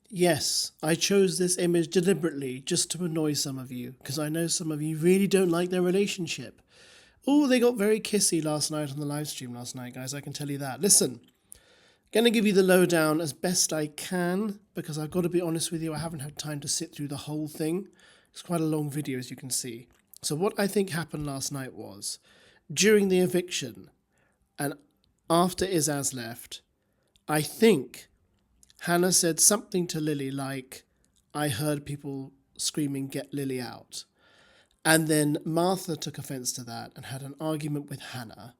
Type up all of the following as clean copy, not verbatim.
Yes, I chose this image deliberately just to annoy some of you, because I know some of you really don't like their relationship. Oh, they got very kissy last night on the live stream last night, guys, I can tell you that. Listen, gonna give you the lowdown as best I can, because I've got to be honest with you, I haven't had time to sit through the whole thing. It's quite a long video, as you can see. So what I think happened last night was, during the eviction, and after Izaz left, I think HANAH said something to Lily like, I heard people screaming, get Lily out. And then Martha took offence to that and had an argument with HANAH.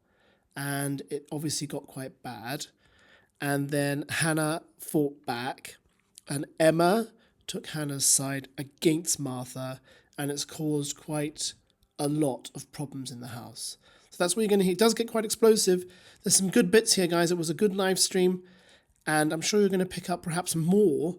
And it obviously got quite bad. And then HANAH fought back. And Emma took HANAH's side against Martha. And it's caused quite a lot of problems in the house. So that's what you're going to hear. It does get quite explosive. There's some good bits here, guys. It was a good live stream. And I'm sure you're going to pick up perhaps more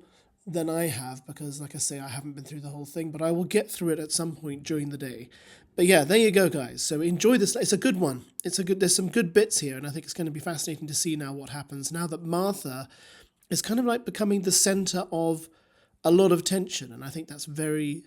than I have, because like I say, I haven't been through the whole thing, but I will get through it at some point during the day. But yeah, there you go, guys. So enjoy this. It's a good one. There's some good bits here, and I think it's going to be fascinating to see now what happens now that Martha is kind of like becoming the center of a lot of tension. And I think that's very,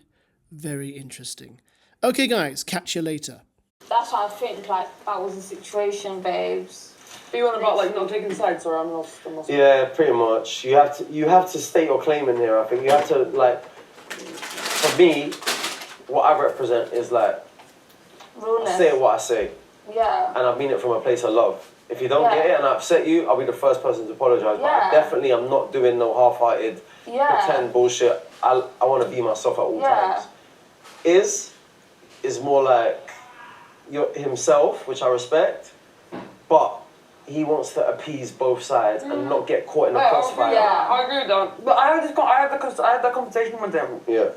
very interesting. Okay, guys, catch you later. That's why I think, like, that was the situation, babes. Are you on about, like, not taking sides, or I'm not... Yeah, pretty much. You have to state your claim in here, I think. You have to, like... For me, what I represent is, like... Realness. I say what I say. Yeah. And I mean it from a place of love. If you don't get it and I upset you, I'll be the first person to apologise. But I definitely am not doing no half-hearted, pretend bullshit. I want to be myself at all times. Is more like himself, which I respect, but he wants to appease both sides and not get caught in a crossfire. Yeah, I agree with that. But I had that conversation with him. Yeah.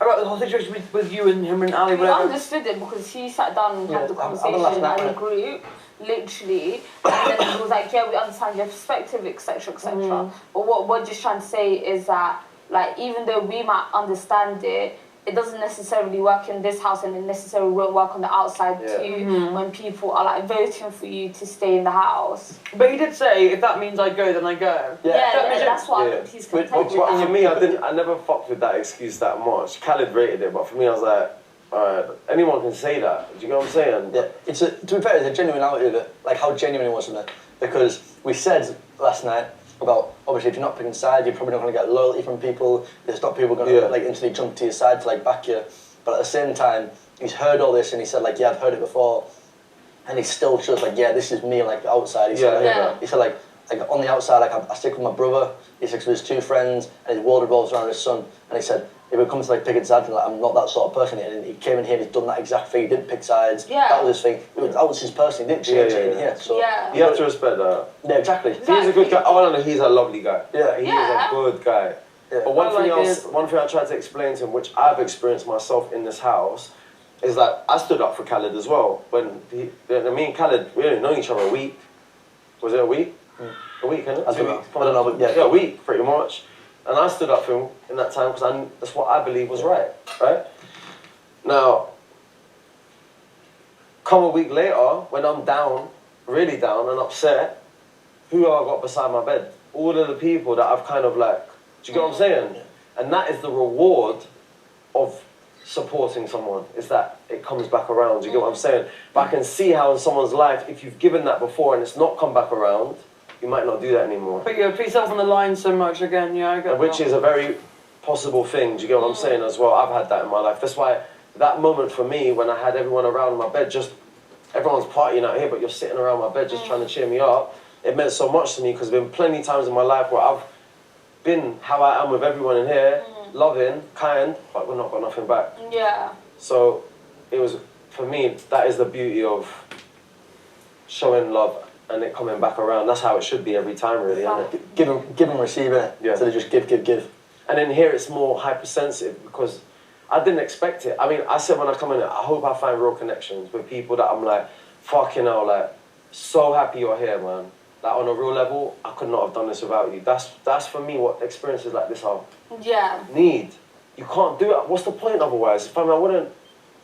About the whole situation with you and him and Ali. We understood it because he sat down and had the conversation as a group, literally, and then he was like, yeah, we understand your perspective, etc., etc. But what we're just trying to say is that, like, even though we might understand it, it doesn't necessarily work in this house, and it necessarily won't work on the outside too, when people are like voting for you to stay in the house. But he did say, if that means I go, then I go. That's why he's content with that. For me, I never fucked with that excuse that much. Khaled rated it, but for me, I was like, alright, anyone can say that. Do you get what I'm saying? Yeah, to be fair, it's a genuinity of it, like how genuine it was in it. Because we said last night about, obviously, if you're not picking sides, you're probably not going to get loyalty from people. There's not people going to like instantly jump to your side to like back you. But at the same time, he's heard all this and he said like, yeah, I've heard it before, and he still shows like, yeah, this is me, like the outside. He said like on the outside, like I stick with my brother. He sticks with his two friends, and his world revolves around his son. And he said, if it comes to like picking sides, like I'm not that sort of person. And he came in here and he's done that exact thing. He didn't pick sides. Yeah. That was his thing. That was his person. He didn't change it in here. So you have to respect that. Yeah, exactly. He's a good guy. Oh no, he's a lovely guy. Yeah, he is a good guy. Yeah. But one thing I tried to explain to him, which I've experienced myself in this house, is that I stood up for Khaled as well. When me and Khaled, we only known each other a week. Was it a week? A week, isn't it? I don't know, but yeah, a week, pretty much. And I stood up for him in that time because that's what I believe was right? Now, come a week later, when I'm down, really down and upset, who have I got beside my bed? All of the people that I've kind of like, do you get what I'm saying? And that is the reward of supporting someone, is that it comes back around, do you get what I'm saying? But I can see how in someone's life, if you've given that before and it's not come back around, you might not do that anymore. But you put yourself on the line so much again, yeah, I get which is a very possible thing, do you get what I'm saying as well? I've had that in my life. That's why that moment for me, when I had everyone around my bed, just everyone's partying out here, but you're sitting around my bed just trying to cheer me up, it meant so much to me because there's been plenty of times in my life where I've been how I am with everyone in here, loving, kind, but we're not got nothing back. Yeah. So it was, for me, that is the beauty of showing love and it coming back around. That's how it should be every time, really, isn't it? Give and receive it. Yeah. So they just give. And then here it's more hypersensitive because I didn't expect it. I mean, I said when I come in, I hope I find real connections with people that I'm like, fucking hell, like, so happy you're here, man. Like, on a real level, I could not have done this without you. That's for me what experiences like this are. Yeah. Need. You can't do it. What's the point otherwise? If I wouldn't...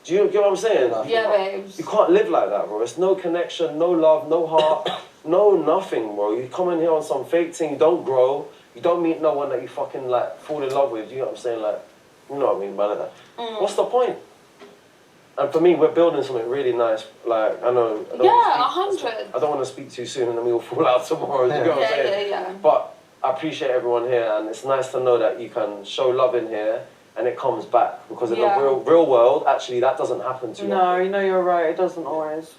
Do you get what I'm saying? Yeah, babes. You can't live like that, bro. It's no connection, no love, no heart, no nothing, bro. You come in here on some fake thing, you don't grow, You don't meet no one that you fucking like fall in love with. You know what I'm saying? Like, you know what I mean by that. What's the point? And for me, we're building something really nice. Like, I know. I don't wanna speak- 100. I don't want to speak too soon and then we all fall out tomorrow. You know what I'm saying? Yeah. But I appreciate everyone here, and it's nice to know that you can show love in here and it comes back, because in the real world, actually, that doesn't happen too often. No, you know you're right. It doesn't always.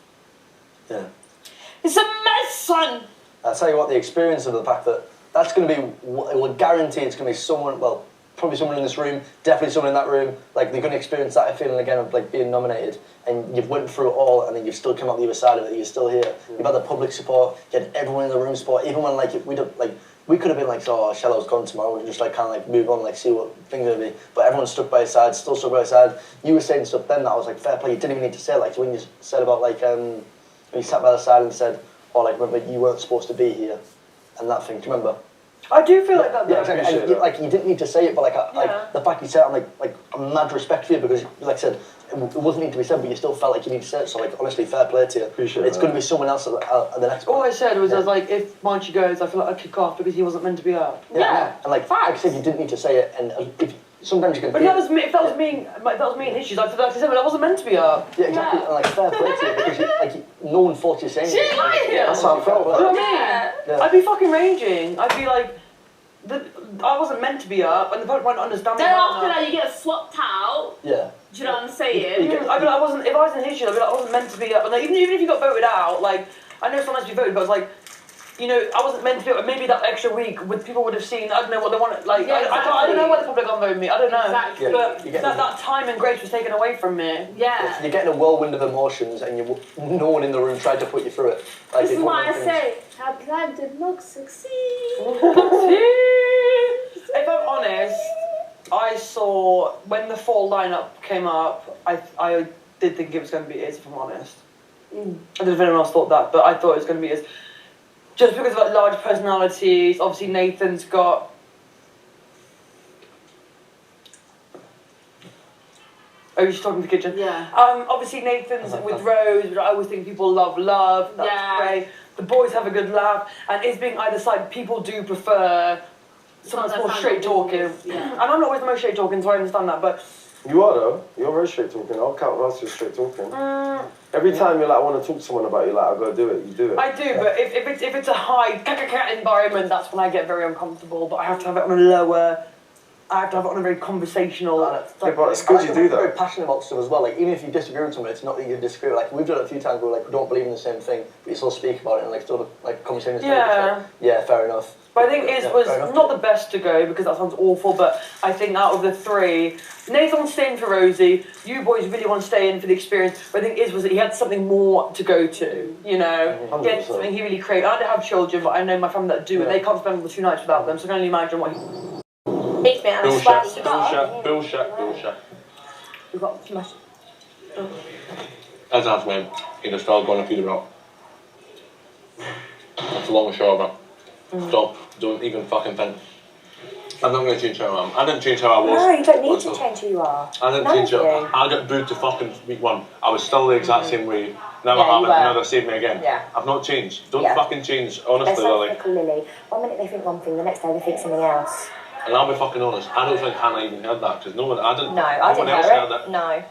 Yeah. It's a mess, son. I'll tell you what, the experience of the fact that that's going to be, it will guarantee it's going to be someone, well, probably someone in this room, definitely someone in that room, like they're going to experience that feeling again of like being nominated, and you've went through it all, and then you've still come out the other side of it, you're still here. You've had the public support, you had everyone in the room support, even when like, we could have been like, oh, Shallow's gone tomorrow, and just like kind of like move on, like see what things are going to be. But everyone stuck by his side, still stuck by his side. You were saying stuff then that I was like, fair play, you didn't even need to say it. Like when you said about like, when you sat by the side and said, oh, like remember you weren't supposed to be here, and that thing, do you remember? I do feel like that. Yeah, exactly. And like you didn't need to say it, but like the fact you said it, I'm like a mad respect for you, because like I said, it wasn't need to be said, but you still felt like you need to say it. So like honestly, fair play to you. Appreciate it's that. going to be someone else at the next All one. I said was, I was like, if Manchi goes, I feel like I'd kick off because he wasn't meant to be up. Yeah. And like I said, you didn't need to say it, and if sometimes you can. But if that was me and issues, I'd feel like I said, but I wasn't meant to be up. Yeah, exactly. And like fair play to you, because no one thought you saying it. That's how I felt. You know what I mean? I'd be fucking raging. I'd be like, I wasn't meant to be up, and the public won't understand me. Then after that, you get swapped out. Yeah. Do you know what I'm saying? I'd be like, if I was in his shoes, I'd be like, I wasn't meant to be up. And like, even if you got voted out, like, I know it's not meant to be voted, but it's like, you know, I wasn't meant to be up. Maybe that extra week, people would have seen, I don't know what they wanted. Like, I don't know why the public aren't voting me. I don't know. Exactly. But that time and grace was taken away from me. Yeah. You're getting a whirlwind of emotions, and no one in the room tried to put you through it. Like, This is why I say, our plan did not succeed. If I'm honest, I saw when the fall lineup came up, I did think it was going to be Iz, if I'm honest. I don't know if anyone else thought that, but I thought it was going to be Iz. Just because of like large personalities. Obviously Nathan's got... Oh, you're just talking to the kitchen? Yeah. Obviously Nathan's with Rose, which I always think people love. That's great. The boys have a good laugh. And Iz being either side, people do prefer someone that's more straight talking. Yeah. And I'm not always the most straight talking, so I understand that, but... You are though. You're very straight talking. I'll count us as straight talking. Every time you like want to talk to someone about you, like I gotta do it. You do it. I do, but if it's a high environment, that's when I get very uncomfortable. But I have to have it on a lower. I have to have it on a very conversational. Yeah, but it's good you do that. Very passionate about stuff as well. Like even if you disagree with someone, it's not that you disagree. Like we've done it a few times where like we don't believe in the same thing, but you still speak about it and like still like conversations. Yeah. Yeah, fair enough. But I think Iz was not the best to go because that sounds awful. But I think out of the three, Nathan's staying for Rosie. You boys really want to stay in for the experience. But I think Iz was that he had something more to go to. You know, he had something he really craved. I don't have children, but I know my family that do, and they can't spend the 2 nights without them. So I can only imagine what he. Bullshit. We've got too much. As I've went, he just felt going to feed the rock. That's a long short of it. Don't even fucking think. I'm not going to change how I am. I didn't change how I was. No, you don't need to change who you are. I didn't change it. I got booed to fucking week 1. I was still the exact same way. Now Yeah, I haven't. you were. Now they saved me again. Yeah. I've not changed. Don't Yeah. fucking change. Honestly, They're so Lily. fickle, Lily. 1 minute they think one thing, the next day they think something else. And I'll be fucking honest. I don't think Hannah even heard that because no one. I didn't. No, I no didn't one else hear heard it. it. No,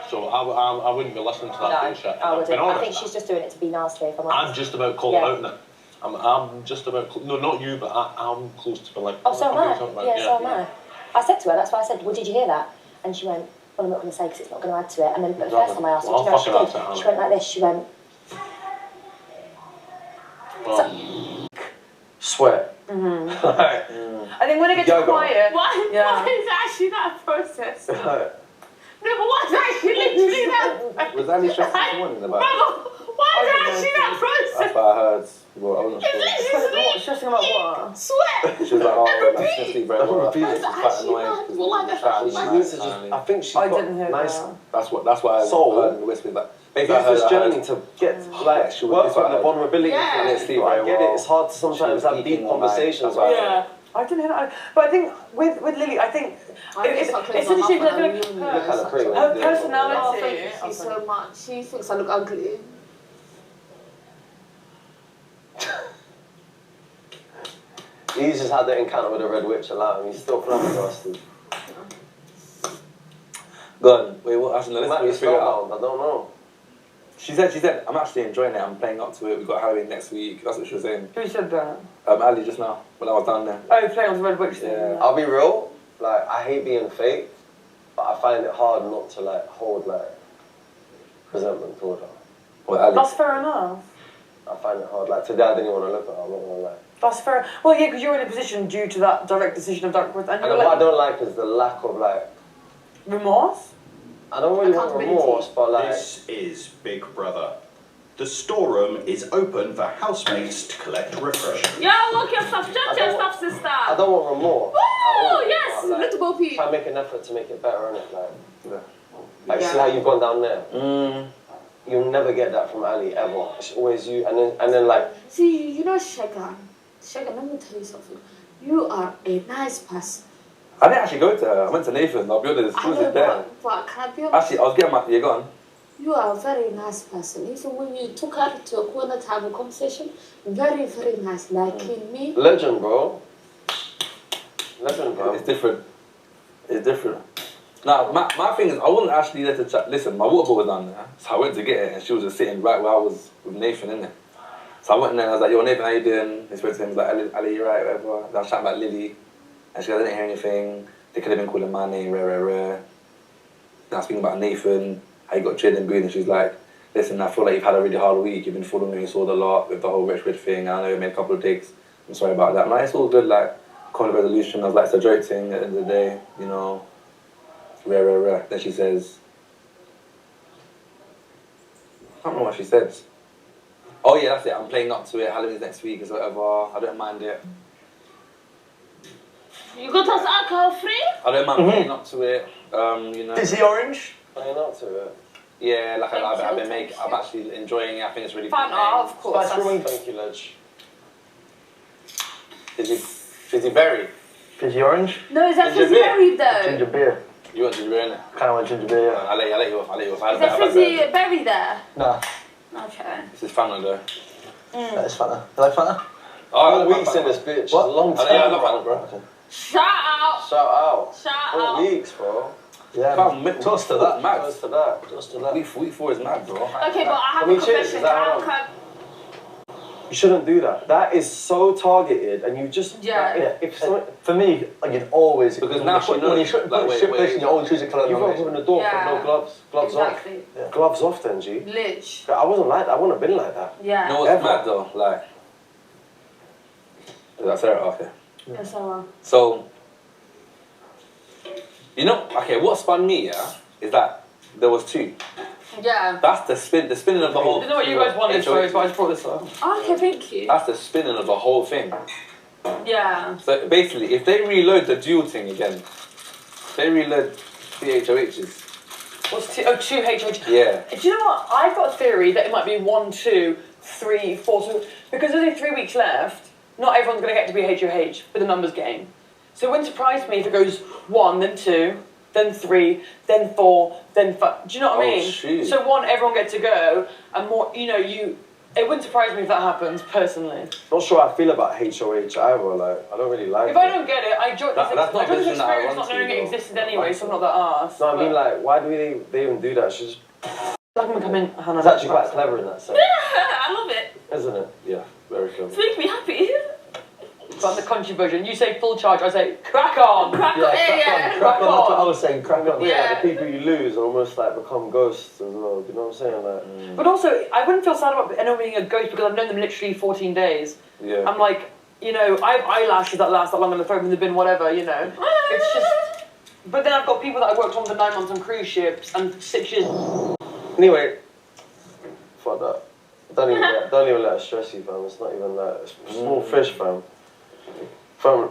So I wouldn't be listening to that no, bullshit. I I've been wouldn't. I honest. think she's just doing it to be nasty, if I'm honest. I'm just about calling out now. I'm just about... No, not you, but I'm close to being like... Oh, so am what are you talking I. about? Yeah, so am I. I said to her, that's why I said, well, did you hear that? And she went, well, I'm not going to say because it's not going to add to it. And then the first time I asked her, Well, do you know I'll what fucking add to it, she went like this, she went... Well, Sweat. I think when it gets quiet. Why is it actually that process? No, but what's actually literally that? Was Annie stressing this morning about it? Brother, why is it actually that process? That's what I heard. Well, I wasn't sure. It's literally What, stressing about what? sweat. She was like, oh, And that's repeat. just sleep very well. That's actually mad. Well, like that's actually She needs to mad. just, I think she's I got didn't hear nice that. that's what I soul. heard in the whispers. Like, Maybe basically, it's this I heard- journey to get, like, she would work listen on the to- vulnerability. Yeah. And it's, I get it, it's hard to sometimes have deep conversations. Like, Yeah. I didn't hear that. But I think with Lily, I think it's essentially like kind of pretty. her Oh, personality. thank you so much. She thinks I look ugly. He's just had the encounter with the Red Witch allowed him. He's still flabbergasted. Go on. Wait, what? Actually, no, Might be let's figure it out. spellbound, I don't know. She said, I'm actually enjoying it. I'm playing up to it. We've got Halloween next week. That's what she was saying. Who said that? Ali just now, when I was down there. Oh, playing on the Red Witch thing. Yeah. I'll be real, like, I hate being fake, but I find it hard not to, like, hold, like, resentment toward her. Well, Ali. That's fair enough. I find it hard. Like, today I didn't want to look at her, I'm not gonna lie. That's fair. Well, yeah, because you're in a position due to that direct decision of direct and And you're what I like, don't like is the lack of, like, remorse? I don't really want Accountability. remorse, but, like, This is Big Brother. The storeroom is open for housemates to collect refreshments. Yo, walk your stuff, judge your stuff, sister. I don't want remorse. Oh, yes, But, like, little Bo Peep. try and make an effort to make it better, innit? Like, Yeah. see how you've gone down there? You'll never get that from Ali, ever. It's always you, and then like... See, you know Shagan, let me tell you something. You are a nice person. I didn't actually go to her. I went to Nathan. I'll be honest. She I was know, just there. but can I be honest? Actually, I was getting my... Yeah, go on. You are a very nice person. Even when you took her to a corner to have a conversation, very, very nice. Like in me. Legend, bro. Legend, bro. It's different. It's different. Now, my thing is, I wasn't actually there to chat. Listen, my water bottle was down there, so I went to get it, and she was just sitting right where I was with Nathan, innit? So I went in there, and I was like, yo, Nathan, how you doing? He spoke to him, he was like, Ali, you right, whatever. Then I was chatting about Lily, and she goes, I didn't hear anything. They could have been calling my name, rare. Then I was speaking about Nathan, how he got cheered and booed, and she was like, listen, I feel like you've had a really hard week. You've been following me, you saw a lot with the whole rich thing. I know you made a couple of digs. I'm sorry about that. I'm like, it's all good, like, kind of resolution. I was like, it's a joke thing at the end of the day, you know. Rare. Then she says, I don't know what she said. Oh yeah, that's it. I'm playing up to it. Halloween's next week, or whatever. I don't mind it. You got us alcohol free? I don't mind playing up to it. You know. Fizzy orange? Playing up to it. Yeah, like I've been Thank you. I'm actually enjoying it. I think it's really Fun, fun. of course. Thank you, Ledge. Fizzy berry. Fizzy orange? No, is that Ginger fizzy beer. berry though? Ginger beer. You want ginger beer in it? Kind of want ginger beer, yeah. I'll let you off. Is there fizzy berry there? Nah, Okay. This is Fanta though. that is Fanta. You like Fanta? Oh, Weeks in this bitch. What? Long time. I love Fanta, bro. Okay. Shout out. Shout out. Shout 4 out. weeks, bro. Yeah, Fam, man. Toast to that. Mad. Close to that. Toast to that. Week 4 is mad, bro. Okay, but I have Let a me cheers, confession. is that Can I wrong? have You shouldn't do that. That is so targeted, and you just... Yeah. Like, if someone... For me, like, you'd always... Because now she when knows, you shoot like, put wait, shit wait, place, you always choose a colour. You've opened the door, Yeah. but no gloves. Gloves exactly. off. Gloves off then, G. Lich. I wasn't like that. I wouldn't have been like that. Yeah. You know what's Ever. mad though? Like, is that Sarah? Okay. Yes, I will. So, you know, okay, what spun me, yeah, is that there was 2. Yeah. That's the spinning of the whole. You know what you guys wanted, sorry, but I just brought this up. Okay, thank you. That's the spinning of the whole thing. Yeah. So basically, if they reload the dual thing again, they reload the HOHs. What's two HH? Yeah. Do you know what? I've got a theory that it might be 1, 2, 3, 4. So because there's only 3 weeks left, not everyone's going to get to be HOH for the numbers game. So it wouldn't surprise me if it goes 1, then 2, then 3, then 4, then 5. Do you know what I mean? Shoot. So 1, everyone gets to go, and more. You know, It wouldn't surprise me if that happens personally. Not sure how I feel about HOH either. Like, I don't really like If it. I don't get it, I enjoy That's not this business that I experience want not knowing to, it though. existed anyway, so I'm not that arsed. No, I mean, like, why do they even do that? She's I'm becoming Hannah. it's actually quite clever in that sense, I love it. isn't it? Yeah, very clever. It's making me happy. But the country version, you say full charge, I say crack on. Crack on, yeah. Crack on, that's what I was saying, crack on. Yeah. Like, the people you lose almost like become ghosts as well. You know what I'm saying? Like, But also, I wouldn't feel sad about anyone being a ghost because I've known them literally 14 days. Yeah. I'm like, you know, I have eyelashes that last that long and I throw them in the bin, whatever, you know. It's just. But then I've got people that I worked on for 9 months on cruise ships and 6 years. anyway, fuck that. Don't even let it stress you, fam. It's not even that. It's small fish, fam. From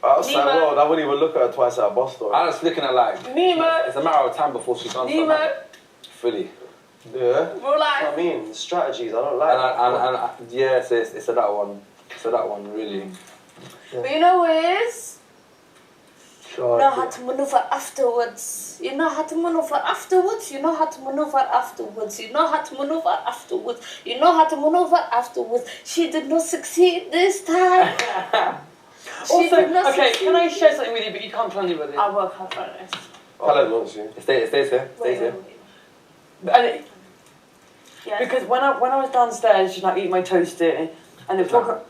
outside Nemo. world, I wouldn't even look at her twice at a bus stop. I'm just looking at like, Nemo. it's a matter of time before she does Nemo. something. Fully. Yeah. Real life. I mean, strategies, I don't like And yeah, it's a that one. It's a that one, really. But you know what it is? Sure. You know how to maneuver afterwards. You know how to maneuver afterwards. You know how to maneuver afterwards. You know how to maneuver afterwards. You know how to maneuver afterwards. She did not succeed this time. Also, okay, can I share something with you, but you can't tell anybody? I work hard for this. Khaled wants you. It stays here. Stays here. And Yes. because when I was downstairs, just like eating my toasty, and they were talking,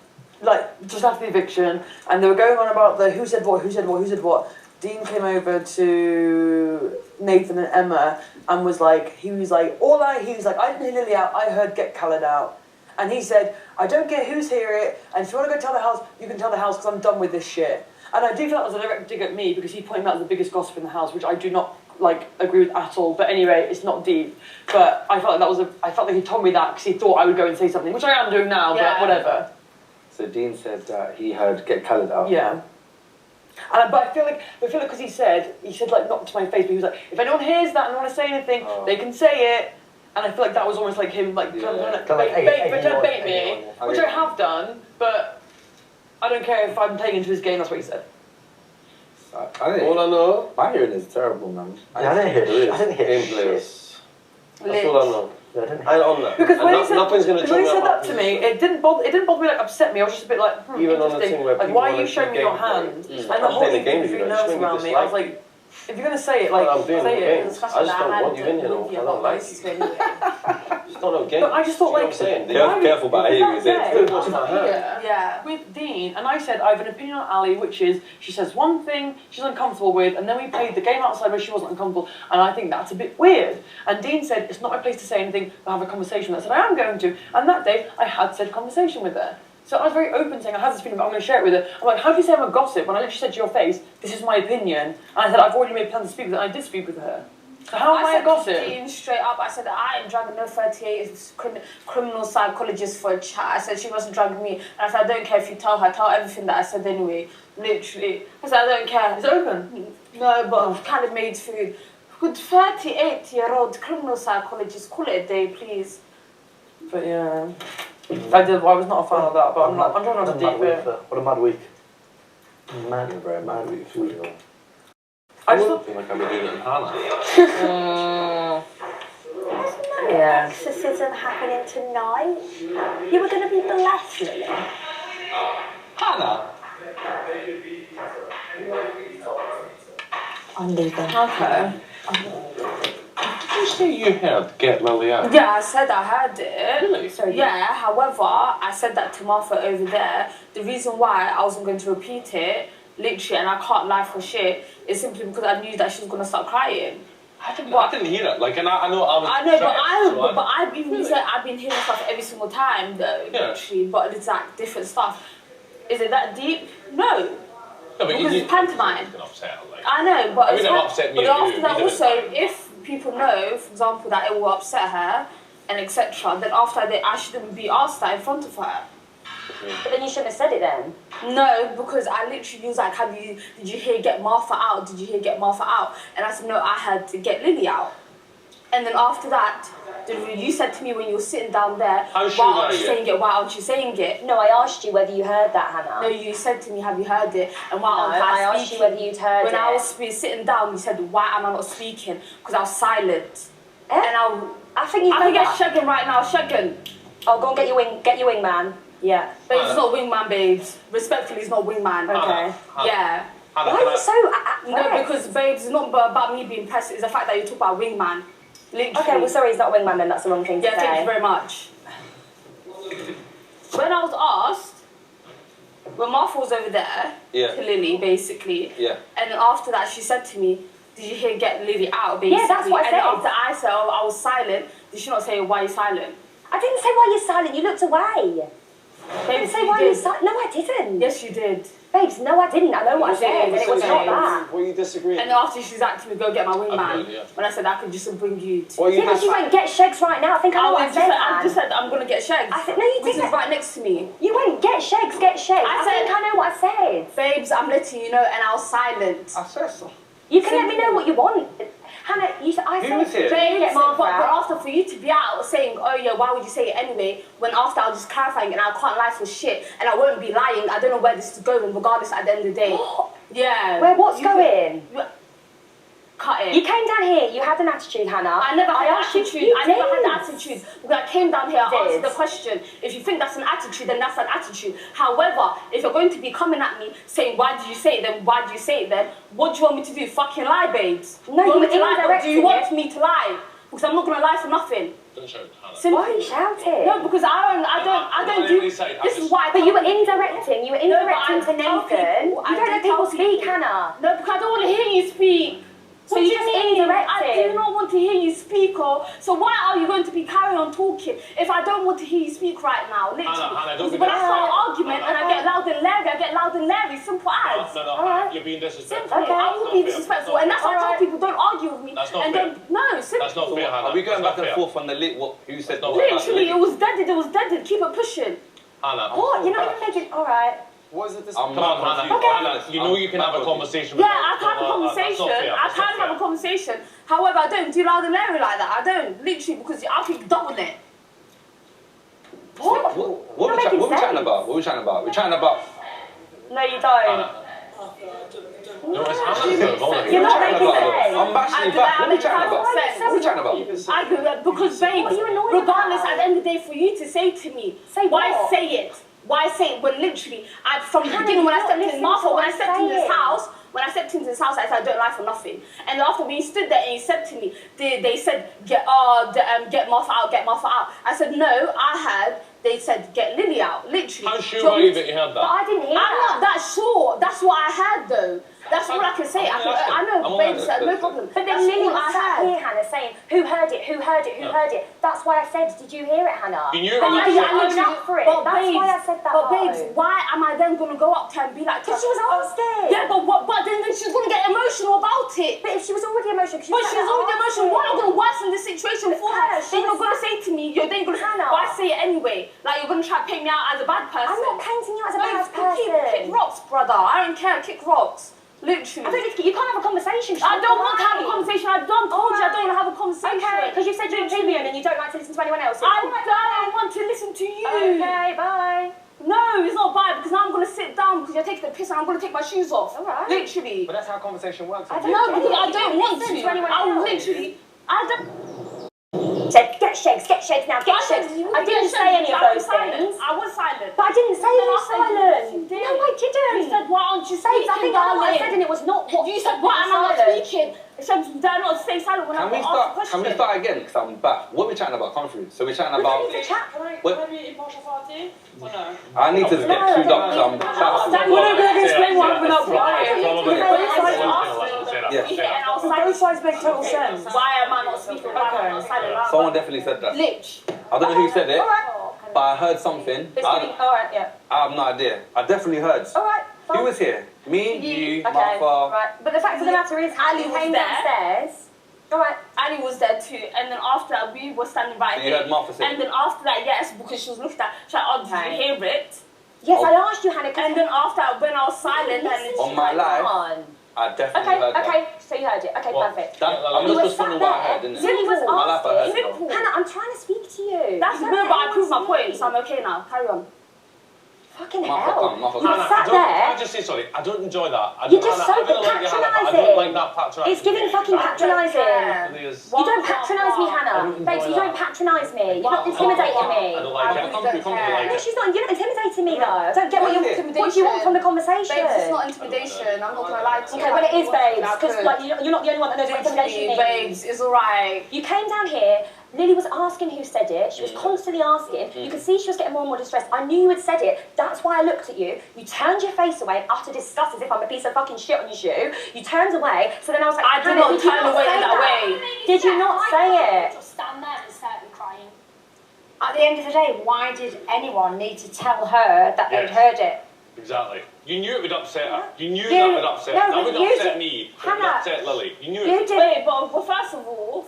like just after the eviction, and they were going on about the who said what. Dean came over to Nathan and Emma and was like, I didn't hear Lily out, I heard get Khaled out. And he said, I don't care who's hear it, and if you want to go tell the house, you can tell the house because I'm done with this shit. And I do feel that was a direct dig at me because he pointed out the biggest gossip in the house, which I do not agree with at all. But anyway, it's not deep. But I felt like I felt like he told me that because he thought I would go and say something, which I am doing now, but whatever. So Dean said that he heard get Khaled out. Yeah. But I feel like because he said like not to my face, but he was like, if anyone hears that and want to say anything, they can say it. And I feel like that was almost like him trying to bait me, which I have done, but I don't care if I'm playing into his game. That's what he said. All I know, my hearing is terrible, man. I didn't hear shit. That's all I know. I didn't And on that. Because when nothing's going to he said that to me, it didn't bother me, like upset me. I was just a bit like, Even on the interesting. thing where Like, people why are you wanna showing me play your games, hand? And the whole thing games, threw you know, nerves just around make me. I was like, if you're gonna say it, like, I'm doing say it. games. I just don't want you in here. I don't like you. It's not no game. But I just thought, like, careful about it. Yeah. With Dean, and I said I have an opinion on Ali, which is she says one thing she's uncomfortable with, and then we played the game outside where she wasn't uncomfortable, and I think that's a bit weird. And Dean said it's not my place to say anything, but have a conversation with her. I said I am going to, and that day I had said conversation with her. So I was very open, saying I had this feeling, but I'm going to share it with her. I'm like, how do you say I'm a gossip when I literally said to your face, this is my opinion, and I said I've already made plans to speak with her, and I did speak with her. So how am I a gossip? I said straight up, I said I ain't dragging no 38 criminal psychologist for a chat. I said she wasn't dragging me. And I said I don't care if you tell her, tell everything that I said anyway. Literally. I said I don't care. It's open. No, but I've kind of made food. Could 38-year-old criminal psychologist call it a day, please? But yeah. I was not a fan of that, but I'm trying not to deep it. What a mad week. Very mad week. I just thought... feel like I've been doing it in HANAH. Yeah. Exorcism happening tonight. You were going to be blessed, Lily. HANAH? I'm leaving. Okay. Did you say you heard get Lily out? Yeah, I said I heard it. Really? So yeah, however, I said that to Martha over there. The reason why I wasn't going to repeat it, literally, and I can't lie for shit, is simply because I knew that she was going to start crying. I didn't hear that. Like, and I know I was. I know, but I've even said I've been hearing stuff every single time, though. Yeah. Literally, but it's like different stuff. Is it that deep? No. No, but Because it's pantomime. like, I know, but I mean, it's it upset me but and after you, that, you also, know. if people know, for example, that it will upset her and etc., then after that, I shouldn't be asked that in front of her. But then you shouldn't have said it then. No, because I literally was like, did you hear get Martha out? Did you hear get Martha out? And I said, no, I had to get Lily out. And then after that, you said to me when you were sitting down there, why aren't you saying it? Why aren't you saying it? No, I asked you whether you heard that, Hannah. No, you said to me, have you heard it? And why aren't I I asked you whether you'd heard when it. I was sitting down, you said, why am I not speaking? Because I was silent. Eh? And I think you I can get shagging right now, shagging. Oh, go and get your wingman. Yeah. But it's not wingman, babes. Respectfully, it's not wingman. Okay. Yeah. Why are you so No, because babes, it's not about me being pressed. It's the fact that you talk about wingman. Literally. Okay, well, sorry, he's not a wingman then. That's the wrong thing to say. Yeah, thank you very much. When I was asked, when Martha was over there, to Lily, basically, and then after that, she said to me, did you hear get Lily out, basically? Yeah, that's what I said. And after I said, I was silent, did she not say, why are you silent? I didn't say why you're silent. You looked away. I didn't say why you're silent. No, I didn't. Yes, you did. Babes, no, I didn't. I know what I said, and it was not that. What are you disagreeing? And after she's acting me, go get my wingman. When I said I could just bring you to... But you went get Shegs right now. I think I know what I said. I just said I'm going to get Shegs. I said, no, you didn't. Which is right next to me. You went get Shegs, get Shegs. I think I know what I said. Babes, I'm letting you know, and I was silent. I said so. You can let me know what you want. Hannah, I said, babes, but after for you to be out saying, oh yeah, why would you say it anyway, when after I was just clarifying and I can't lie for shit, and I won't be lying, I don't know where this is going, regardless at the end of the day. Yeah. What's going? Cut it. You came down here, you had an attitude, Hannah. I never had asked you- attitude. you I never had did. the attitude. Because I came down here, I did. answered the question. If you think that's an attitude, then that's an attitude. However, if you're going to be coming at me saying, why did you say it then? Why did you say it then? What do you want me to do? Fucking lie, babes. No, you want me to you're lie, but do you indirecting want it. me to lie? Because I'm not going to lie for nothing. Don't shout, Hannah. Simply. Why are you shouting? No, because I don't do. This is why. But you were indirecting. You were indirecting to I tell Nathan. people- You don't let people speak, Hannah. No, because I don't want to hear you speak. So What you do you just mean I do indirecting? not want to hear you speak, or so why are you going to be carrying on talking if I don't want to hear you speak right now? Literally. Hannah, don't Because be when I start an Hannah, argument Hannah. and I get loud and leery, I get loud and leery. Simple as. No, Alright. you're being disrespectful. Simple. Okay. I will be disrespectful, and that's why I tell Alright. people don't argue with me. That's not and fair. don't no, simple. That's not fair, Hannah. Are we going That's back and not fair. forth on the lit? What? Who said That's what? not Literally, it was deaded. It was deaded. Keep it pushing. Hannah. What? You're not even making. All right. What is it this? I'm Come on, Hannah. confused. Hannah, you know you can have a conversation with Yeah, I can have a That's conversation. not fair. I That's can not have a fair. conversation. However, I don't do loud and leery like that. I don't. Literally, because I keep double it. What we chatting about? What we chatting about? We're chatting about. No, you don't. No, it's Hannah. You're not Chatting making about. sense. I'm bashing you back. What we chatting about? What What we chatting about? I agree, because babes, What are you annoyed regardless, about? at the end of the day, for you to say to me, Say why what? say it? Why say it when literally, from the Hannah, beginning when I you're stepped not in listening Martha, to when what I I'm stepped in this saying. house, I said I don't lie for nothing. And after when you stood there and you said to me, they said, get Martha out, get Martha out. I said, no, they said, get Lily out, literally. How Do sure you want are me you to- that you heard But that? I didn't hear I'm not that sure. That's what I had though. That's all I can say. I know, babes, no problem. But then That's Lily all was I sat had. here, Hannah, saying, who heard it, who heard it, who heard it. That's why I said, did you hear it, Hannah? You knew it But was now upset. you own up for it. But That's babes, why I said that. But babes, though. why am I then gonna go up to her and be like, Because she was asking. yeah, but then she's gonna get emotional about it. But if she was already emotional, But she's already emotional. Why am I gonna worsen the situation for her? Hannah, she Then you're was gonna say to me, you're then gonna Hannah. why say it anyway? Like you're gonna try to paint me out as a bad person. I'm not painting you as a Babes, bad person. kick rocks, brother. I don't care. Kick rocks. Literally. I don't need to, you can't have a conversation. I don't want to have a Alright. conversation. I don't told you I don't want to have a conversation. Okay, because you said you're opinion and you don't like to listen to anyone else. I don't want to listen to you. Okay, bye. No, it's not bad because now I'm gonna sit down because you're taking the piss and I'm gonna take my shoes off. Alright. Literally. But that's how conversation works. I don't No, get because it. I You don't want listen to. anyone I else. literally. I don't. Said, get shakes now, get shakes. I didn't say any of those things. I was silent. But I didn't say you were Yes, silent. you did. No, I didn't. You said, why aren't you Babes, speaking, I think I know what I darling? said and it was not what You said, why am I not silent. speaking? It said, did I not stay silent when I Can we got asked a start? question? Can we start again? Because I'm back. What are we chatting about? Come through. So we're chatting We about. don't need to chat. What? Can I be impartial party? Or no? I need to get queued up. So I'm Stand We're up. not going to explain what happened up Probably. Both sides make total sense. Why am I not speaking? Why am I not silent? Someone definitely said that. Glitch. I don't know who said it, Alright. but I heard something. Alright, yeah. I have no idea. I definitely heard. Alright, fine. Who was here? Me, you, Okay, Martha. right. But the fact of the matter is, Ali Ali was came there. downstairs. Alright. Ali was there too, and then after that, we were standing right So you here. heard Martha say And then after that, yes, because she was looking at, she's like, oh, did Okay. you hear it? Yes, Oh. I asked you, Hannah. And then after that, when I was silent, and it's On my like, life. Come on. I definitely Okay, heard that. okay, so you heard it. Okay, What? perfect. That, I'm You just were responding sat what I there. heard, didn't it? Lily was My life I heard it. Simple. Hannah, I'm trying to speak to you. That's You good, don't but I let proved my anyone point, so I'm okay now. Carry on. Fucking Martha, hell. come, Martha, You come. were Hannah, sat Can there. I just say sorry? I don't enjoy that. I You're don't, just Hannah, so I really like you, Hannah, but I don't patronising. like that patronising. It's giving fucking patronising. It is. You don't patronise me, I Hannah. don't enjoy Babes, you that. don't patronise me. You're not I intimidating me. don't like it. really don't care. No, she's not. You're not intimidating me, though. I don't get what you Intimidation. what do you want from the conversation. Babes, it's not intimidation. I'm not gonna lie to you. Okay, well it is, babes, because Like, like you're not the only one that knows what intimidation literally, means. babes, it's alright. You came down here. Lily was asking who said it. She was constantly asking. You could see she was getting more and more distressed. I knew you had said it. That's why I looked at you. You turned your face away in utter disgust as if I'm a piece of fucking shit on your shoe. You turned away. So then I was like, I did Hannah, not did you turn not away say in that way. Did you not say it? Just stand there and start crying. At the end of the day, why did anyone need to tell her that they'd Yes. heard it? Exactly. You knew it would upset her. You knew You- that would upset her. no, That but would you upset did- me. It would Hannah, upset Lily. You knew You it. did. Wait, but first of all,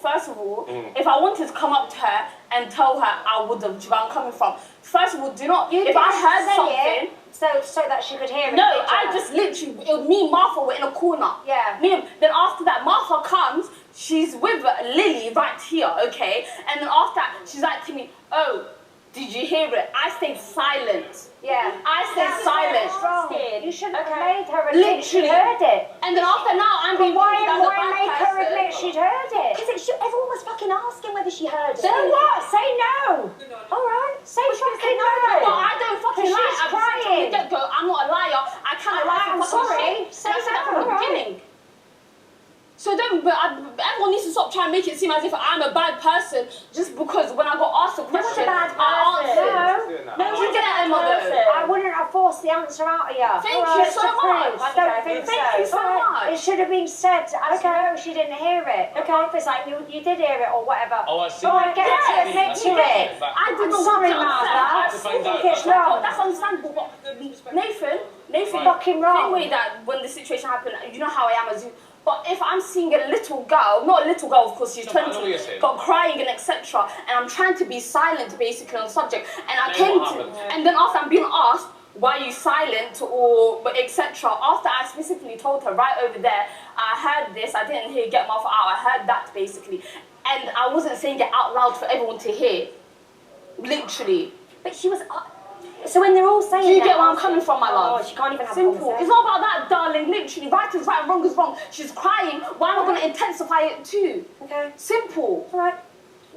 if I wanted to come up to her and tell her, I would have. Do you know where I'm coming from? First of all, do not. You if I didn't heard say something. it so that she could hear it. No, did you? I just literally, me and Martha were in a corner. Yeah. Then after that, Martha comes, she's with Lily right here, okay? And then after that, she's like to me, oh, did you hear it? I stayed silent. Yeah. I stayed silent. You shouldn't have Okay. made her admit she'd Literally. heard it. And then after now, I'm being Why viewed as a bad make her person. admit she'd heard it? Because asking whether she heard it. So what? Say no. All right. Say fucking no. But I don't fucking lie. She's crying. I'm not a liar. I can't lie. I'm sorry. Say Say that from no. the beginning. So everyone needs to stop trying to make it seem as if I'm a bad person just because when I got asked a question, bad I answered. No, You get it, Emma, though. I wouldn't have forced the answer out of you. Thank you so much. I don't think so. Thank you so much. It should have been said. I know she didn't hear it. Okay, it's like you did hear it or whatever. Oh, I see. Oh, I get to admit to it. I did I'm not sorry, get upset. Martha. I think It's wrong. That's understandable, but Nathan, fucking wrong. same way that when the situation happened, you know how I am as you. But if I'm seeing a little girl, not a little girl, of course, she's No, I know 20, what you're saying. but crying and etc., and I'm trying to be silent basically on the subject, and I Then came what to, happened? and then after I'm being asked, why are you silent or etc., after I specifically told her right over there, I heard this, I didn't hear get mouth out, I heard that basically, and I wasn't saying it out loud for everyone to hear, literally. But she was. So when they're all saying Do you that, get where I'm coming from, my love? she can't even have a Simple. conversation. It's not about that, darling. Literally, right is right, wrong is wrong. She's crying. Why am I going to intensify it too? Okay. Simple. All right.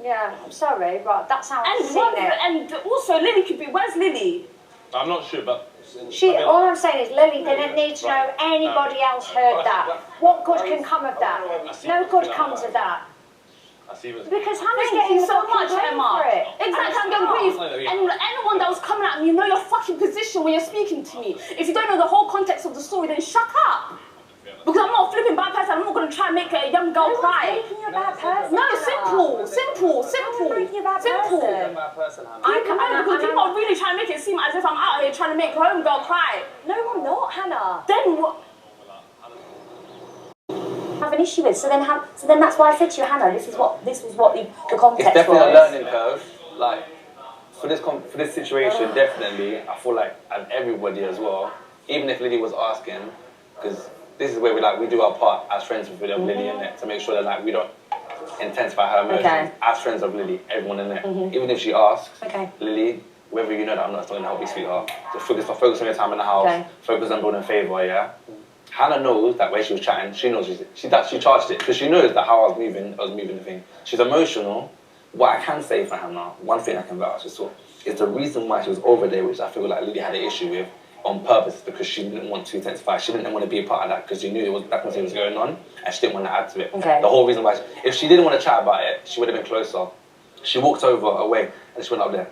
Yeah, I'm sorry, but that's how I've seen it. And also, Lily could be. Where's Lily? I'm not sure, but... All I'm saying is Lily didn't need to know anybody else heard that. What good can come of that? No good comes of that. I see what's... Because Hannah's Thank getting you so fucking much, blame Emma. for it. Exactly, I'm getting grief. And anyone that was coming at me, you know your fucking position when you're speaking to me. If you don't know the whole context of the story, then shut up. Because I'm not a flipping bad person. I'm not going to try and make a young girl cry. Making you a bad person. No, simple. Making you a bad person. Because people are really trying to make it seem as if I'm out here trying to make a home girl cry. No, I'm not, Hannah. Then what? Have an issue with. So then that's why I said to you, Hannah, this was what the context It's definitely was. a learning curve. Like for this situation, definitely, I feel like, and everybody as well, even if Lily was asking, because this is where we do our part as friends with Lily in it to make sure that we don't intensify her emotions as friends of Lily, everyone in it. Even if she asks, Lily, whether you know that I'm not still going to help you, sweetheart, just focus on your time in the house, focus on building favour, yeah. Hannah knows that when she was chatting, she knows she charged it because she knows that how I was moving the thing. She's emotional. What I can say for Hannah, one thing I can vouch for, is the reason why she was over there, which I feel like Lily had an issue with on purpose because she didn't want to intensify. She didn't want to be a part of that because she knew that conversation was going on and she didn't want to add to it. The whole reason why, if she didn't want to chat about it, she would have been closer. She walked away and she went up there.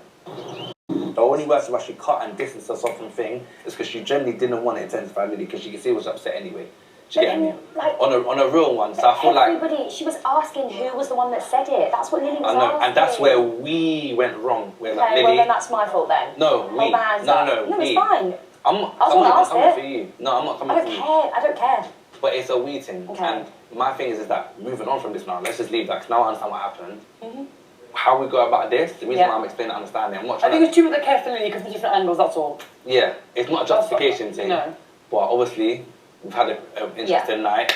The only reason why she cut and distanced herself from the thing is because she generally didn't want to intensify Lily because she could see she was upset anyway. Do you get me? Like, on a real one. So I feel like she was asking who was the one that said it. That's what Lily was asking. and that's where we went wrong. Where like Okay, Lily, well then that's my fault then. No, we. Hold my hands up. No, it's fine. I'm not coming for you. No, I'm not coming for you. I don't care. But it's a we thing. Okay. And my thing is that moving on from this now, let's just leave that because now I understand what happened. How we go about this, the reason why I'm explaining understanding. I think it's too much care for Lily because from different angles, that's all. Yeah, it's not a justification thing. No. But obviously, we've had an interesting night.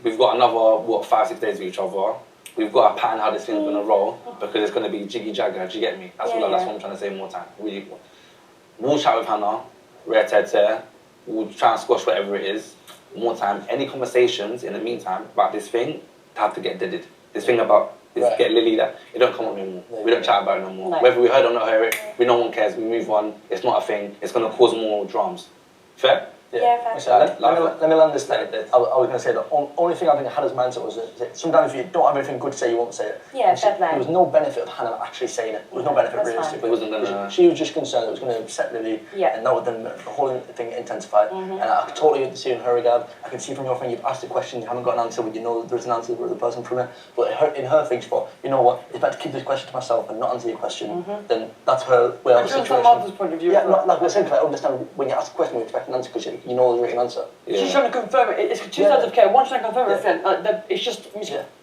We've got another, 5-6 days with each other. We've got a pattern how this thing's going to roll because it's going to be jiggy jagger. Do you get me? That's what I'm trying to say more time. We'll chat with Hannah, rare tear. We'll try and squash whatever it is. More time. Any conversations in the meantime about this thing have to get deaded. This thing about get Lily that it don't come up anymore. We don't chat about it no more. No. Whether we heard or not heard it, no one cares. We move on. It's not a thing. It's going to cause more dramas. Fair? Yeah, So let me land this thing. I was going to say the only thing I think Hannah's mindset was that sometimes if you don't have anything good to say, you won't say it. Yeah, fair play. There was no benefit of Hannah actually saying it. There was no benefit realistically. She was just concerned it was going to upset Lily, and that would then the whole thing intensify. And I could totally see in her regard. I can see from your thing you've asked a question, you haven't got an answer, but you know there's an answer for the person from it. But in her thing, she thought, you know what, it's better to keep this question to myself and not answer your question. Then that's her way of the situation. From Martha's point of view. Yeah, like I said, I understand when you ask a question, you expect an answer because you know the written answer. She's trying to confirm it. It's two sides of care. One trying to confirm everything. It's just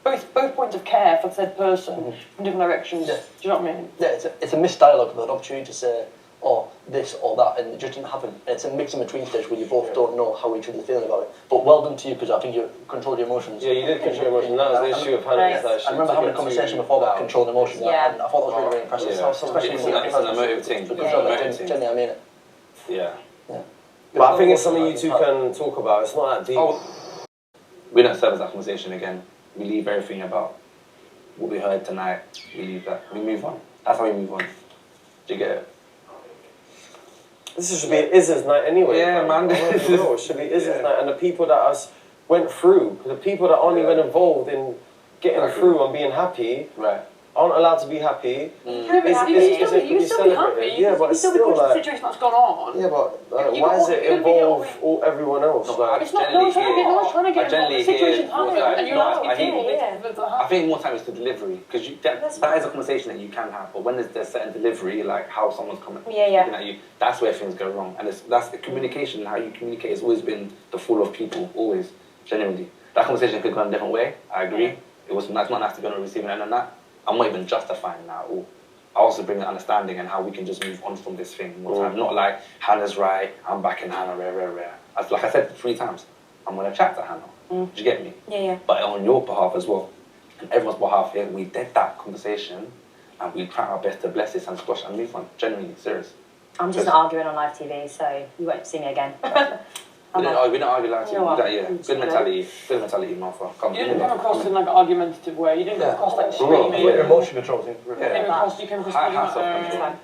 both points of care for the said person from different directions. Do you know what I mean? Yeah, it's a missed dialogue, but an opportunity to say, this or that, and it just didn't happen. And it's a mix in between stage where you both don't know how each other's feeling about it. But well done to you because I think you controlled your emotions. Yeah, you did control your emotions. That was the issue of Hannah. I remember having a conversation before about controlling emotions, and I thought that was really, really impressive. Especially it's an emotive thing. Genuinely, I mean it. Yeah. But I think it's something you two can talk about. It's not that deep. We don't service that conversation again. We leave everything about what we heard tonight, we leave that. We move on. That's how we move on. Do you get it? This should be Izz's night anyway. Yeah, man. It should be Izz's night. And the people that us went through, the people that aren't even involved in getting through and being happy, aren't allowed to be happy. You can still be happy. Yeah, but you can still be still, conscious of the like, situation that's gone on. yeah, but why does it involve everyone else? It's not no one's trying to get involved. The situation's happening, and you're allowed to I think more time is the delivery, because that is a conversation that you can have. But when there's certain delivery, like how someone's coming, looking at you, that's where things go wrong. And that's the communication. How you communicate has always been the fall of people. Always, genuinely. That conversation could go a different way. I agree. It's not nice to be on the receiving end of that. I'm not even justifying that at all. I also bring the understanding and how we can just move on from this thing more time. Not like, Hannah's right, I'm backing Hannah, rare. Like I said 3 times, I'm going to chat to Hannah. Do you get me? Yeah. But on your behalf as well, and everyone's behalf here, we did that conversation and we try our best to bless this and squash and move on. Genuinely, serious. I'm just not arguing on live TV, so you won't see me again. We don't argue like You know what? Good mentality, Martha. You didn't come across in like an argumentative way. You didn't come across like screaming. Your emotion control thing. You came across self-control.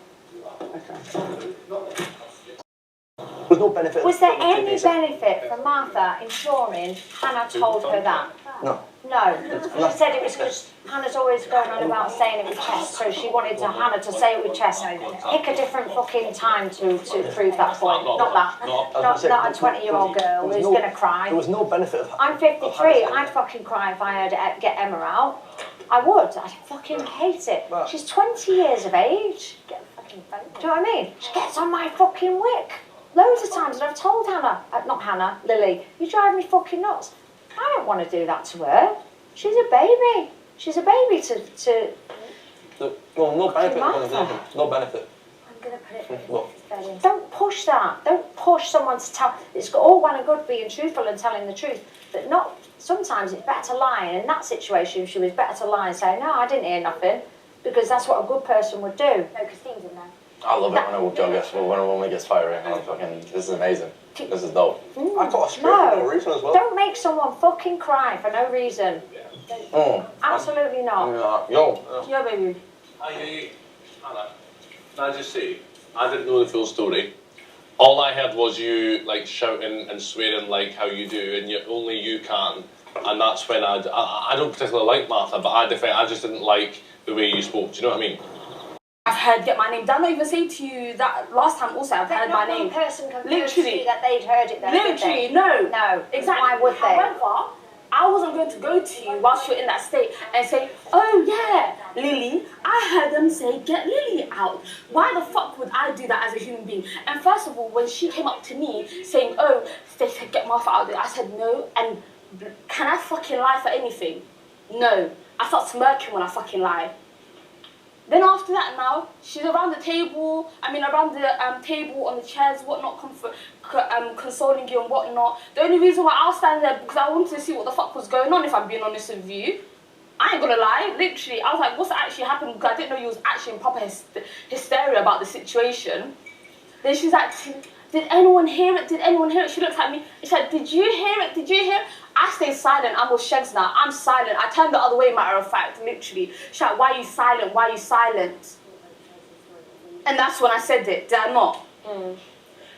Was no benefit. Was there any benefit for Martha ensuring Hannah told her that? No. No. She said it was because Hannah's always going on about saying it with chest, so she wanted Hannah to say it with chest. Pick a different fucking time to prove that point. Not that. Not a 20-year-old girl who's going to cry. There was no benefit of I'm 53. I'd fucking cry if I had to get Emma out. I would. I'd fucking hate it. She's 20 years of age. Do you know what I mean? She gets on my fucking wick. Loads of times, and I've told Hannah, not Hannah, Lily, you drive me fucking nuts. I don't want to do that to her. She's a baby. She's a baby to Well, no benefit. Martha. No benefit. I'm going to put it in. Don't push that. Don't push someone to tell. It's all well and good being truthful and telling the truth, but not. Sometimes it's better to lie. And in that situation, she was better to lie and say, no, I didn't hear nothing, because that's what a good person would do. No, Christine's in there. I love it when a girl gets, when a woman gets fiery. I'm fucking, this is amazing. This is dope. I got a straight for no reason as well. Don't make someone fucking cry for no reason. Absolutely not. Yo, baby. Hi, Hannah. Can I just say, I didn't know the full story. All I heard was you like shouting and swearing like how you do, and only you can. And that's when I don't particularly like Martha, but I just didn't like the way you spoke. Do you know what I mean? I've heard get my name. Did I not even say to you that last time also I've heard my name? One person confirmed Literally. to you that they'd heard it though, Literally, did they? no. No. Exactly. Why would they? However, I wasn't going to go to you whilst you're in that state and say, oh yeah, Lily, I heard them say get Lily out. Why the fuck would I do that as a human being? And first of all, when she came up to me saying, oh, they said get Martha out there, I said no, and can I fucking lie for anything? No. I start smirking when I fucking lie. Then after that now, she's around the table, around the table, on the chairs, whatnot, consoling you and whatnot. The only reason why I was standing there, because I wanted to see what the fuck was going on, if I'm being honest with you. I ain't gonna lie, literally, I was like, what's actually happening? Because I didn't know you was actually in proper hysteria about the situation. Then she's like, did anyone hear it? Did anyone hear it? She looks at me, she said, did you hear it? Did you hear it? I stayed silent. I'm with Shegs now. I'm silent. I turned the other way, matter of fact, literally. She's like, why are you silent? Why are you silent? And that's when I said it, did I not?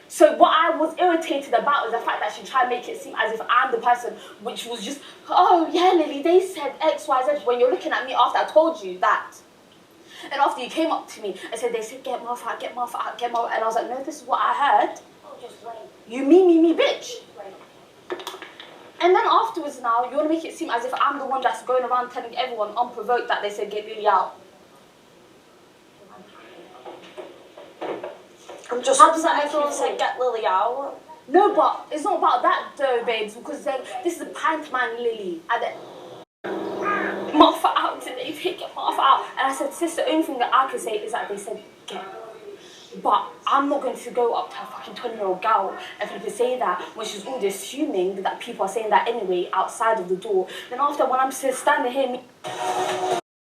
So what I was irritated about is the fact that she tried to make it seem as if I'm the person, which was just, oh yeah, Lily, they said X, Y, Z, when you're looking at me after I told you that. And after you came up to me and said, they said, get Martha out, get Martha out, get Martha out. And I was like, no, this is what I heard. Oh, just wait. You me, bitch. And then afterwards now, you want to make it seem as if I'm the one that's going around telling everyone unprovoked that they said get Lily out. I'm just upset everyone said get Lily out. No, but it's not about that though, babes, because this is a pint man Lily. Martha out today, get Martha out. And I said, sis, the only thing that I can say is that they said get. But I'm not going to go up to a fucking 20-year-old girl and for her to say that when she's already assuming that people are saying that anyway outside of the door. Then after, when I'm still standing here,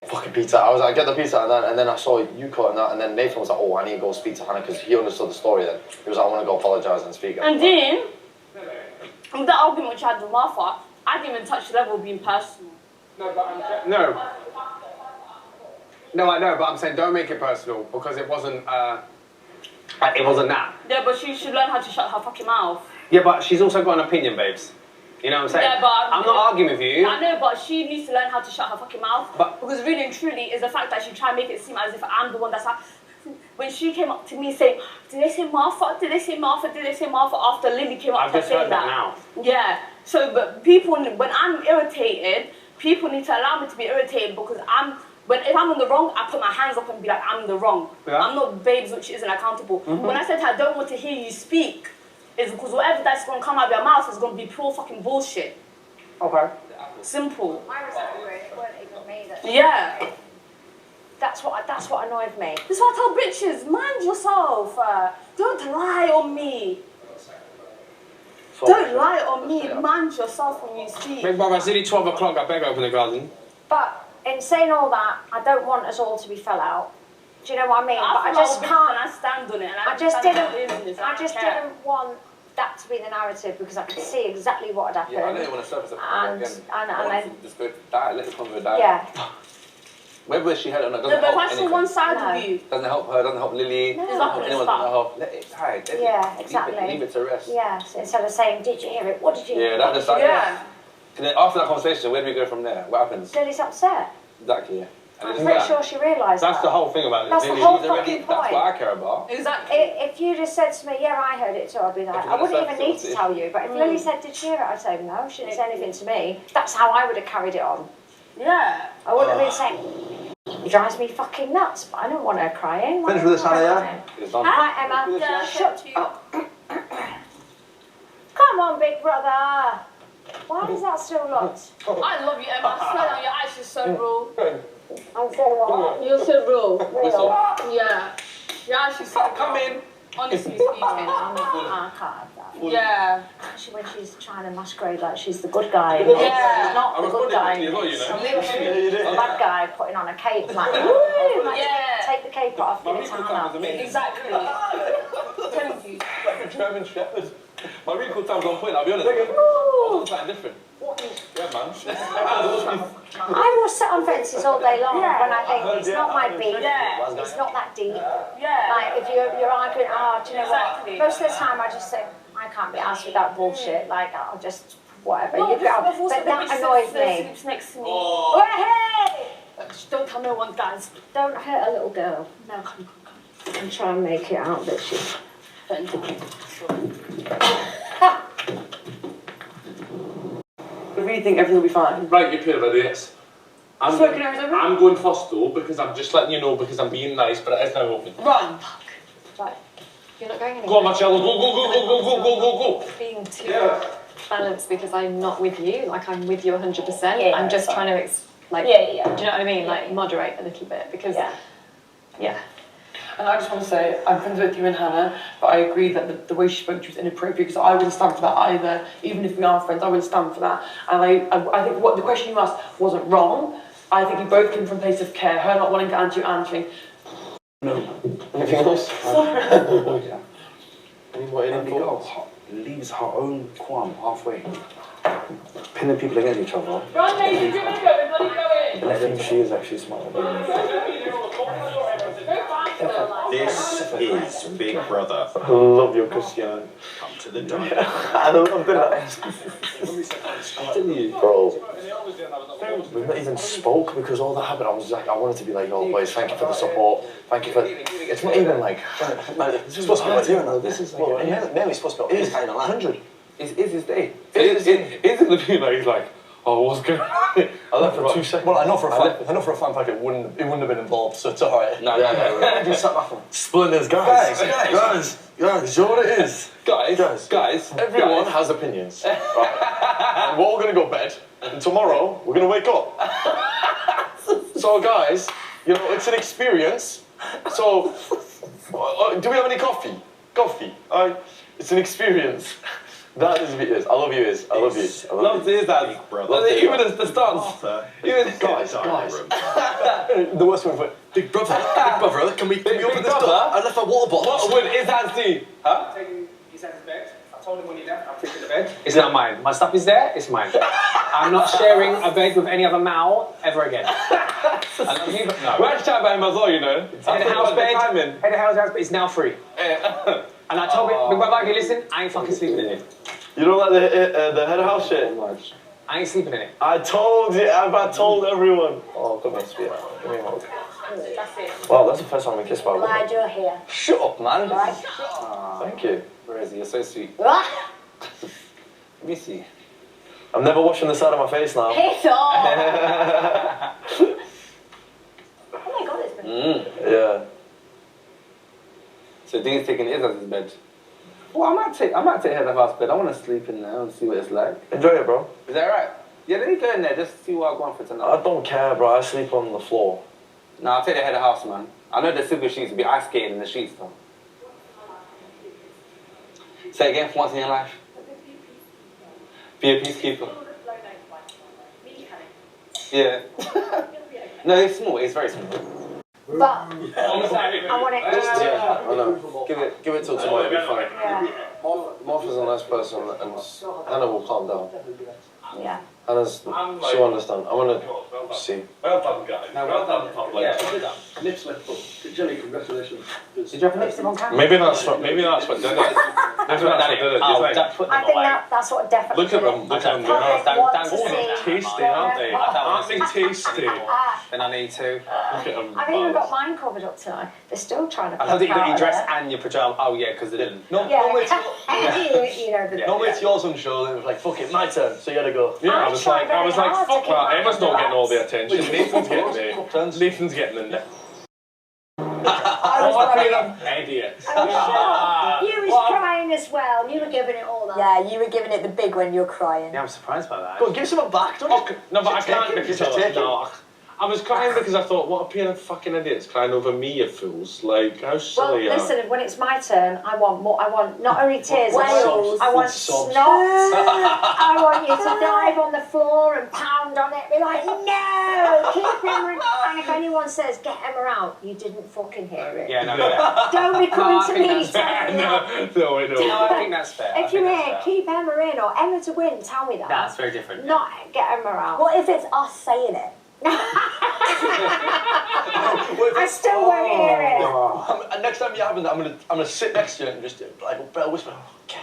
fucking pizza. I was like, get the pizza, and then I saw you cutting that, and then Nathan was like, oh, I need to go speak to Hannah, because he understood the story then. He was like, I want to go apologise and speak. And then, with that argument which I had with Martha, I didn't even touch the level of being personal. No, but No, I know, but I'm saying don't make it personal because it wasn't that. Yeah, but she should learn how to shut her fucking mouth. Yeah, but she's also got an opinion, babes. You know what I'm saying? Yeah, but I'm not arguing with you. I know, but she needs to learn how to shut her fucking mouth. Because really and truly, is the fact that she tried to make it seem as if I'm the one that's like. When she came up to me saying, "Did they say Martha? Did they say Martha? Did they say Martha?" After Lily came up to her saying that. Now. Yeah. So, but people, when I'm irritated, people need to allow me to be irritated because if I'm in the wrong, I put my hands up and be like, I'm in the wrong. Yeah. I'm not babes which isn't accountable. When I said to her, I don't want to hear you speak, is because whatever that's going to come out of your mouth is going to be pure fucking bullshit. Okay. Simple. My resentment weren't even me. Yeah. That's what annoyed me. That's why I tell bitches, mind yourself. Don't lie on me. Don't lie on me. Mind yourself when you speak. Big brother, it's nearly 12 o'clock. I beg open the garden. But in saying all that, I don't want us all to be fell out. Do you know what I mean? I But I just can't. And I stand on it. And I just didn't want that to be the narrative because I could see exactly what had happened. Yeah, I didn't want to surface it and then just go die, let the convo die. Yeah. Whether she had it or not doesn't No, but help if I saw anything. one side of you. Doesn't help her, doesn't help Lily, No. doesn't help anyone, doesn't help. Let it die. Let Yeah, it, exactly. Leave it to rest. Yeah, so instead of saying, did you hear it? What did you hear? Yeah, that just like, Yeah. And then after that conversation, where do we go from there? What happens? Lily's upset. Exactly, yeah. And I'm it's pretty that. sure she realised That's that. the whole thing about it. That's the Lily, whole She's already, fucking that's point. what I care about. Exactly. If you just said to me, yeah, I heard it too, I'd be like, If you're I gonna wouldn't even surface need it, to obviously. tell you. But if Lily said, did she hear it? I'd say, no, she didn't say anything to me. That's how I would have carried it on. Yeah. I wouldn't have been saying, it drives me fucking nuts, but I don't want her crying. Why Finish do with I this, want her Hannah, crying? It's done. Hi, Emma. Yeah, Shut up. Come on, big brother. Why is that still locked? I love you, Emma. I swear on your eyes, you're so real. I'm so what? You're so real. Whistle. Yeah. Your eyes, she's so real. Come in. Honestly speaking. I can't have that. Yeah. Especially when she's trying to masquerade like she's the good guy. Yeah. She's not I the good responded guy. to you as well, you know. A bad guy putting on a cape like, woo, like Yeah. take the cape off, My give it to recall time was Hannah. amazing. Exactly. Telling you. Like a German Shepherd. My recall time was on point, I'll be honest. I was something different. Yeah, man. I will sit on fences all day long when I think it's not my beat, Yeah. it's not that deep. Yeah. Like if you're arguing, oh, do you know Exactly. what? Most of the time I just think, I can't be asked with that bullshit. Like I'll just whatever. No, You go. but But that annoys me. sleeps next to me. Oh, hey! Just don't tell no one, guys. Don't hurt a little girl No, come. and try and make it out that she. I really think everything will be fine. Right, you pair of idiots. I'm So going, can I reserve it? I'm going first though because I'm just letting you know because I'm being nice, but it is now open. Run. Right. You're not going anywhere. Go on, Marcello. Go, go, go, go, go, go, go, go, go. Being too balanced because I'm not with you. Like I'm with you 100%. Yeah, I'm just that's trying to like. Yeah, yeah. Do you know what I mean? Yeah, Like yeah. moderate a little bit because. Yeah. And I just want to say, I'm friends with you and Hannah, but I agree that the way she spoke to you was inappropriate because I wouldn't stand for that either. Even if we are friends, I wouldn't stand for that. And I think what the question you asked wasn't wrong. I think you both came from a place of care, her not wanting to answer you answering. No. Anything else? Any more And the girl leaves her own qualm halfway. Pinning people against each other. Run, lady, give it a go. Everybody go in. And I think she is actually smarter than me. This is Big Brother. I love your Christian. Come to the diner. I love that. Bro, we've not even spoke because all that happened. I was like, I wanted to be like, oh boys, thank you for the support. Thank you for. It's not even like. It's supposed to be like doing that. This is Well, like. and Mary's supposed to be It is kind of like 100. It's his day. It's going to be like, he's like, oh, what's going on? I left for 2 seconds. Well, I know for a fact it wouldn't have been involved, so it's alright. No. Just sat back. Splinters, guys, you know what it is? Guys, Everyone has opinions. Right? And we're all gonna go to bed, and tomorrow we're gonna wake up. So, guys, you know, it's an experience. So, do we have any coffee? Coffee. It's an experience. That is what it is. I love you, Iz. I love you. I love Love to hear that. Big Brother. Even as the stance. Arthur. Even Guys. The worst one for Big Brother, can we open this door? I left my water bottle. What would Izaz do? Huh? He said his bed. I told him when he left, I'm taking the bed. It's not mine. My stuff is there, it's mine. I'm not sharing a bed with any other male ever again. And you, no. We had to chat about him as well, you know. Head of house bed. Head of house bed is now free. And I told him, my bag, listen, I ain't fucking sleeping in it. You don't like the head of house shit? I ain't sleeping in it. I told you, I told everyone. Oh, come on, sweetheart. Give me a hug. That's it. Wow, that's the first time we kissed by a woman. Glad you're here. Shut up, man. Right? Thank you. Where is he? You're so sweet. What? Let me see. I'm never washing the side of my face now. Piss off! Oh my god, it's been... Yeah. So Dean's taking his as his bed. Well, I might take head of house bed. I want to sleep in there and see what it's like. Enjoy it, bro. Is that right? Yeah, let me go in there just to see what I'm going for tonight. I don't care, bro. I sleep on the floor. No, I'll take the head of house, man. I know the super sheets will be ice skating in the sheets, though. Say again, for once in your life. Be a peacekeeper. Yeah. No, it's small. It's very small. But I want it just to... Yeah, I know. Give it till tomorrow. It'll be fine. Yeah. Martha's a nice person, and Hannah will calm down. Yeah. She'll understand. I want to see. Well done, guys. No, well done. Lipstick. Jelly, congratulations. Did you have a lipstick on camera? Maybe that's what did it. Maybe that's what did it. I think that's what definitely Look at them. Look at them. Don't Tasty, aren't they? Aren't they tasty? Then I need to. Look at them. I've even got mine covered up tonight. They're still trying to... I love that you got your dress and your pyjama. Oh yeah, because they didn't. No, Yeah. no, wait. You know, the... No, wait, yours on show. It was like, fuck it, my turn. So you gotta go. Yeah, I was like, hard to fuck keep that. my Emma's not getting all the relaxed. attention. Nathan's getting there. Nathan's getting in there. I was worrying. Idiots. Are you sure? You was crying as well. You were giving it all that. Yeah, you were giving it the big when you're crying. Yeah, I'm surprised by that. Go on, give something back, don't you? No, but I can't Just because take it. no. I was crying because I thought, what a pair of fucking idiots crying over me, you fools. Like, how Well, silly are listen, when it's my turn, I want more. I want not only tears, Wails. I want Sobs. snot. I want you to dive on the floor and pound on it. Be like, no, keep Emma in. And if anyone says, get Emma out, you didn't fucking hear it. Yeah, no, no. Don't be coming to me. fair. No, I know. No, I think that's fair. If you hear, keep Emma in or Emma to win, tell me that. That's very different. Not get Emma out. What if it's us saying it? I still won't hear it. Next time you happen, I'm gonna sit next to you and just like a bell whisper. Okay.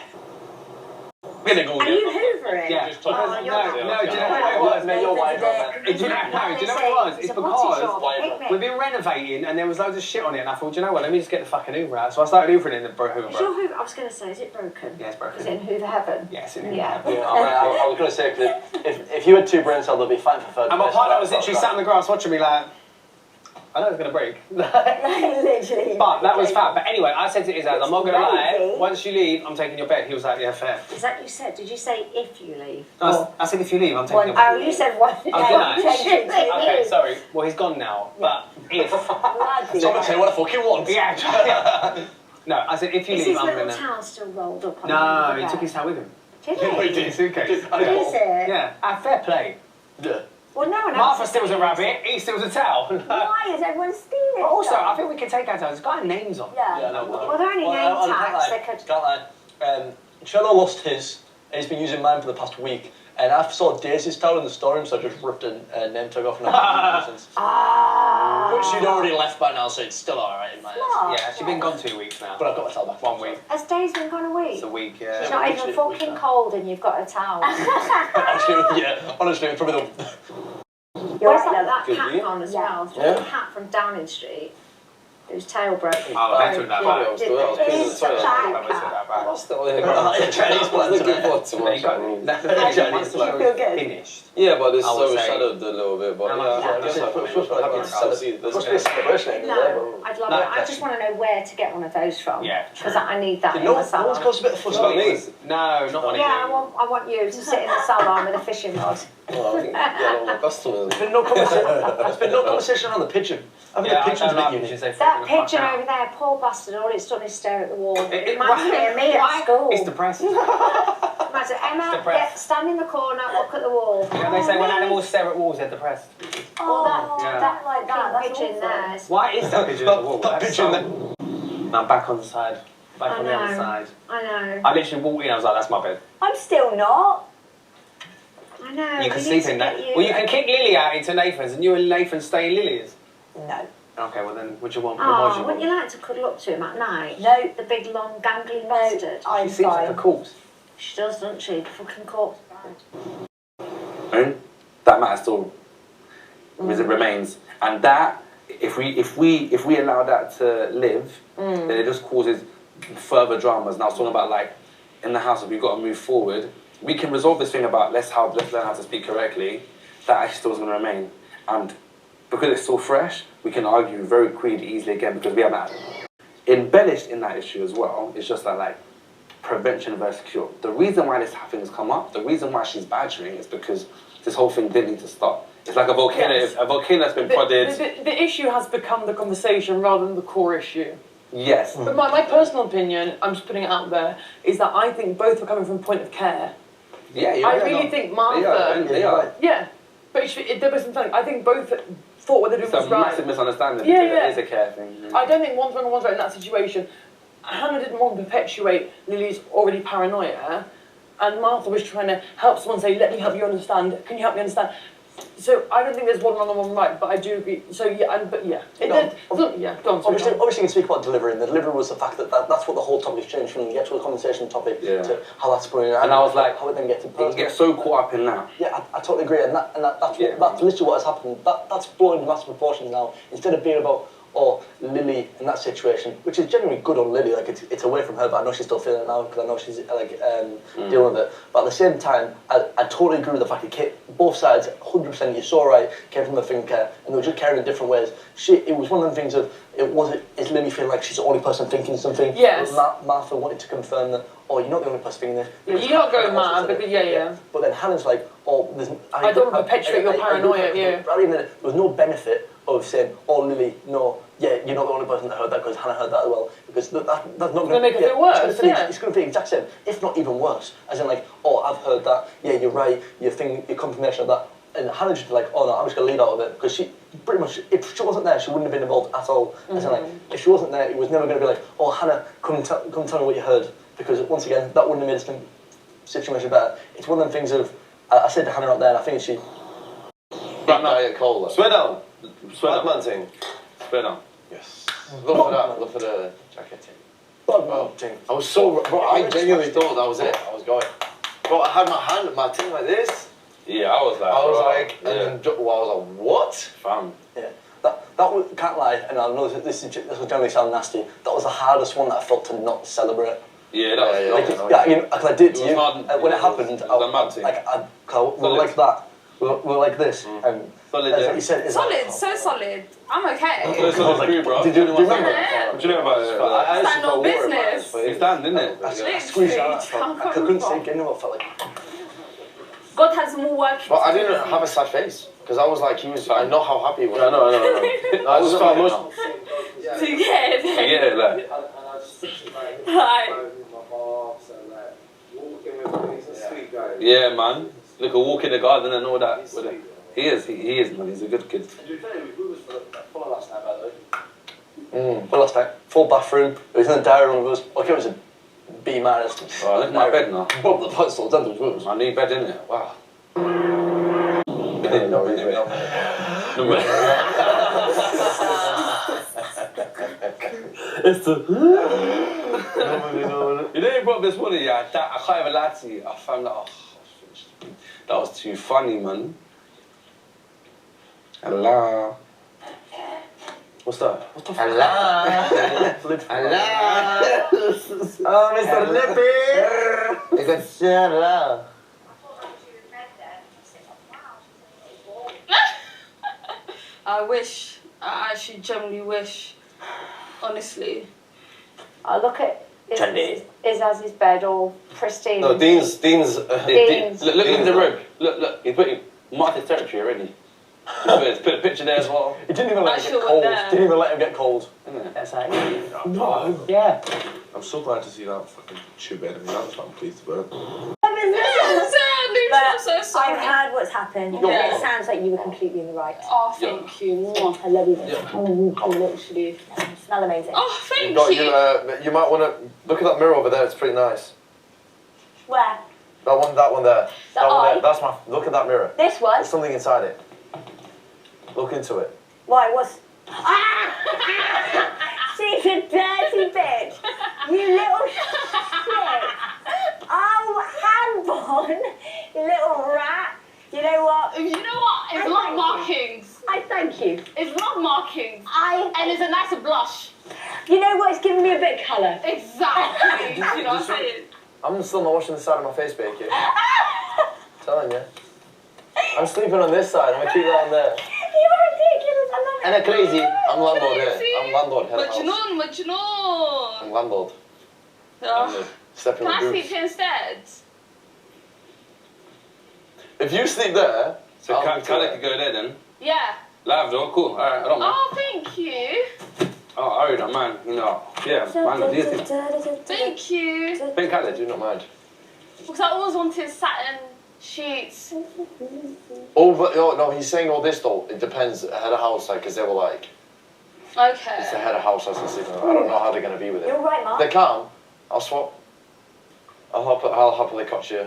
We're gonna go Are get you hoovering? Yeah. Just talk Oh, you're not. No, do you know what it was? No, you're wide, man. Do you know what it was? It's because we've been renovating and there was loads of shit on it, and I thought, you know what, let me just get the fucking Hoover out. So I started hoovering in the Hoover. Is your Hoover? I was going to say, is it broken? Yeah, it's broken. Is it in Hoover heaven? Yeah, it's in Hoover Yeah. heaven. I was gonna say, if you had two brain cells, they'd be fine for third. And my place. partner was literally sat on the grass watching me like, I know it's going to break. Literally. But that was fat. But anyway, I said to Izaz, I'm not going to lie, once you leave, I'm taking your bed. He was like, yeah, fair. Is that you said? Did you say if you leave? No, I said if you leave, I'm taking your bed. Oh, you said one. Oh, did I? Okay, sorry. Well, he's gone now. But if... Someone say what I fucking want. Yeah. No, I said if you Is leave, his I'm little going to... towel still rolled up on No, the he took his towel with him. Did He he? did his suitcase. Is it? Yeah. Fair play. Yeah. Well, no one else Martha is steals a saying rabbit, he steals a towel. Why is everyone stealing? But also, stuff? I think we can take our towels. It's got our names on. Yeah. No, Well, they're only name tags. They could. Can't lie. Trello lost his, and he's been using mine for the past week. And I saw Daisy's towel in the storeroom, so I just ripped a name tag off and Ah. which she'd already left by now, so it's still alright in my eyes. Yeah, she's been gone 2 weeks now. But I've got my towel back. 1 week. Has Days been gone a week? It's a week, It's yeah. not even fucking cold and you've got a towel. Actually, yeah, honestly, it's probably the... Where's that Good, cat yeah. gone as Yeah. well? Yeah. The cat from Downing Street whose tail broke. Oh, that's what that was. It's a bad cat. What's the Chinese plan looking forward to There you go. That's the Chinese show feel good? finished. Yeah, but it's I would say- overshadowed a little bit. But Yeah, I guess I Must happy be a celebration. No, I'd love it. I just want to know where to get one of those from. Yeah, Because I need that in No my one's salon. caused a bit of fuss about these. No, not one of Yeah, you. I want you to sit in the salon with a fishing rod. Well, I think get all the customers. There's been no conversation around the pigeon. I mean, Yeah, the pigeon's a bit unique. That pigeon over there, poor bastard, all it's done is stare at the wall. It reminds me of me at school. It's depressed. Reminds me, Emma, depressed. stand in the corner, look at the wall. You know, they say when animals stare at walls, they're depressed. Oh, Yeah. that like that That's pigeon awful. there. is- Why is that pigeon at the wall? That That's pigeon so... I'm back on the side. Back I on the other know. side. I know. I literally walked in, I was like, that's my bed. I'm still not. I know. You can we sleep need to in that. get you- Well, you can kick Lily out into Nathan's, and you and Nathan stay in Lily's. No. Okay, well then, what do you want? Oh, What do you wouldn't want? you like to cuddle up to him at night? No. The big, long, gangly bastard. I'm She seems like a fine. corpse. She does, doesn't she? The fucking corpse. And that matter still remains, and that if we allow that to live, then it just causes further dramas. Now, it's talking about like in the house, if we've got to move forward, we can resolve this thing about let's learn how to speak correctly. That actually still is going to remain, and because it's still fresh, we can argue very easily again because we haven't embellished in that issue as well. It's just that like prevention versus cure. The reason why this thing has come up, the reason why she's badgering is because this whole thing didn't need to stop. It's like a volcano. Yes. A volcano that's been prodded. The issue has become the conversation rather than the core issue. Yes. But my personal opinion, I'm just putting it out there, is that I think both are coming from a point of care. Yeah, I really think Martha... They are. Yeah. But there was something, I think both thought what they're doing It's was a right. massive misunderstanding. Yeah, because yeah. It is a care thing. Yeah. I don't think one's wrong and one's right in that situation. Hannah didn't want to perpetuate Lily's already paranoia, and Martha was trying to help someone say, let me help you understand, can you help me understand? So I don't think there's one wrong and one right, but I do agree. So yeah, but yeah. Go on, Obviously, you can speak about delivery, and the delivery was the fact that that's what the whole topic changed from the actual conversation topic to how that's going. And I was like, how it then gets you get so caught up in that. Yeah, I totally agree, and that's literally what has happened. That's blowing massive proportions now. Instead of being about Lily in that situation, which is genuinely good on Lily, like it's away from her, but I know she's still feeling it now because I know she's dealing with it. But at the same time, I totally agree with the fact that both sides, 100%, you're so right, came from the thinker, and they were just caring in different ways. It was one of them things of is Lily feeling like she's the only person thinking something? Yes. Martha wanted to confirm that. You're not the only person thinking this. Yeah, you're not going mad, but yeah. But then Hannah's like, I don't want to perpetuate your paranoia. Yeah. There was no benefit of saying, Lily, no, you're not the only person that heard that because Hannah heard that as well. Because that's not going to make it feel worse. It's going to be the exact same, if not even worse. As in, like, I've heard that. Yeah, you're right. Your confirmation of that. And Hannah just be like, no, I'm just going to leave out of it because she pretty much, if she wasn't there, she wouldn't have been involved at all. As in, like, if she wasn't there, it was never going to be like, Hannah, come tell me what you heard. Because once again, that wouldn't have made the situation better. It's one of them things of, I said to Hannah out there, and I think she. Right now, get cold. Swear down. Swear down. Thing. Swear down. Yes. Look for that. Look for the jacket thing. I was so. Bro, I genuinely thought that was it. I was going. Bro, I had my thing like this. Yeah, I was like. And then I was like, what? Fam. Yeah. That can't lie, and I know this will generally sound nasty. That was the hardest one that I felt to not celebrate. Yeah, that was because I did to you when it happened. We were like that. We were like this, and solid. He said, solid, so solid. I'm okay. Did you remember? What do you know about it? Stand on business. It's stand, isn't it? I squeezed out. I couldn't say again what I felt like. God has more work. But I didn't have a sad face because I was like, I know how happy he was. I know. I just felt emotional. To get it. Like. Yeah, man. Look, a walk in the garden and all that. He is, man. He's a good kid. Full last night, by the way. Full last night. Full bathroom. It was in the diary room of us. Okay, it was a B minus. Oh, look at my bed now. Bob the pencil done those rooms. My new bed, innit? Wow. It's the. You know, you brought this morning, yeah. I can't even lie to you. I found that. That was too funny, man. Hello. What's that? What the fuck? Hello. Oh, Mr. Lippy. It's a hello. I actually generally wish, honestly. I look at Izaz's bed all pristine. No, Dean's. Look in the room. Look. He's putting marked his territory already. He's put a picture there as well. He didn't even let him get cold. Didn't even let him get cold. That's like, no. Yeah. I'm so glad to see that fucking tube bed. I mean, that's what I'm pleased about. I'm so sorry. I've heard what's happened. Yeah. It sounds like you were completely in the right. Oh, thank you. I love you. Literally. You smell amazing. Oh, thank you. You might want to look at that mirror over there. It's pretty nice. Where? That one there. That one eye? there. That's my. Look at that mirror. This one? There's something inside it. Look into it. Why, what's... She's a dirty bitch. You little shit. Oh, handbon. You little rat. You know what? You know what? It's love markings. I thank you. It's love markings. And it's a nice blush. You know what? It's giving me a bit of colour. Exactly. You know what I'm saying? I'm still not washing the side of my face, Becky. Telling you. I'm sleeping on this side. I'm gonna keep that on there. You're ridiculous. I love it. And a crazy. I'm landlord here. I'm landlord here. Majnun. I'm landlord. Oh. Step in Can the I booth. sleep here instead? If you sleep there, so Khaled could go there then. Yeah. Live though, cool. Alright, I don't mind. Oh, thank you. Oh, I don't mind. You know, yeah, man, do your thing. Thank you. Thank Khaled. do not mind. Because I always wanted satin sheets. Oh, but no, he's saying all this though. It depends. Head of house, like, because they were like, Okay. it's the head of house that's sleeping. I don't know how they're gonna be with it. You're right, Mark. They can. I'll swap. I'll happily catch you.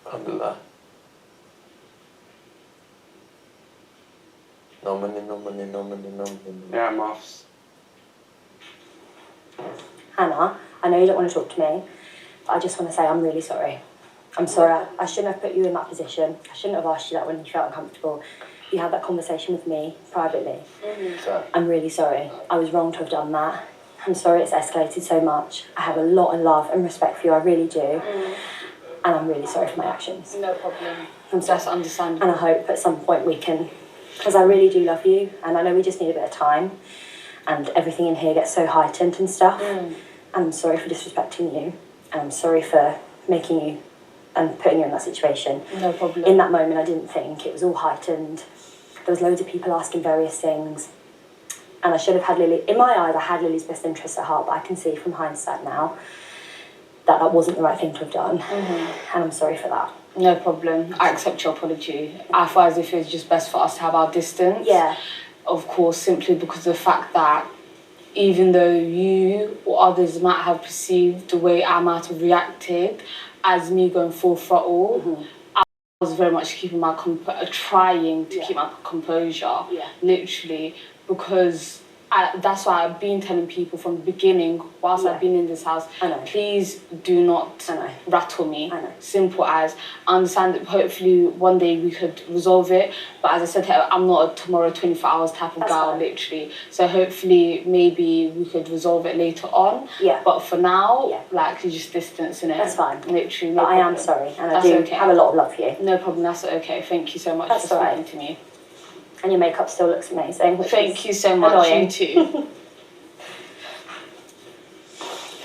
Alhamdulillah. No money, no money, no money, no money. Yeah, Muffs. Hannah, I know you don't want to talk to me, but I just want to say I'm really sorry. I'm sorry. I shouldn't have put you in that position. I shouldn't have asked you that when you felt uncomfortable. You had that conversation with me privately. I'm really sorry. I was wrong to have done that. I'm sorry it's escalated so much. I have a lot of love and respect for you, I really do. And I'm really sorry for my actions. No problem. I'm sorry. That's understandable. And I hope at some point we can, because I really do love you, and I know we just need a bit of time, and everything in here gets so heightened and stuff. And I'm sorry for disrespecting you, and I'm sorry for making you and putting you in that situation. No problem. In that moment, I didn't think. It was all heightened. There was loads of people asking various things. And I should have had Lily, in my eyes, I had Lily's best interests at heart, but I can see from hindsight now that that wasn't the right thing to have done. And I'm sorry for that. No problem. I accept your apology. I feel as if it's just best for us to have our distance. Yeah. Of course, simply because of the fact that even though you or others might have perceived the way I might have reacted as me going full throttle, I was very much keeping my trying to keep my composure, literally, because that's why I've been telling people from the beginning, whilst I've been in this house, please do not rattle me. Simple as. I understand that hopefully one day we could resolve it, but as I said, I'm not a tomorrow 24 hours type of girl, literally. So hopefully maybe we could resolve it later on. But for now, like, you just distance in it. That's fine. Literally. But I am sorry, and I do have a lot of love for you. No problem, that's okay. Thank you so much for speaking to me. And your makeup still looks amazing. Thank you so much. Annoying. You too.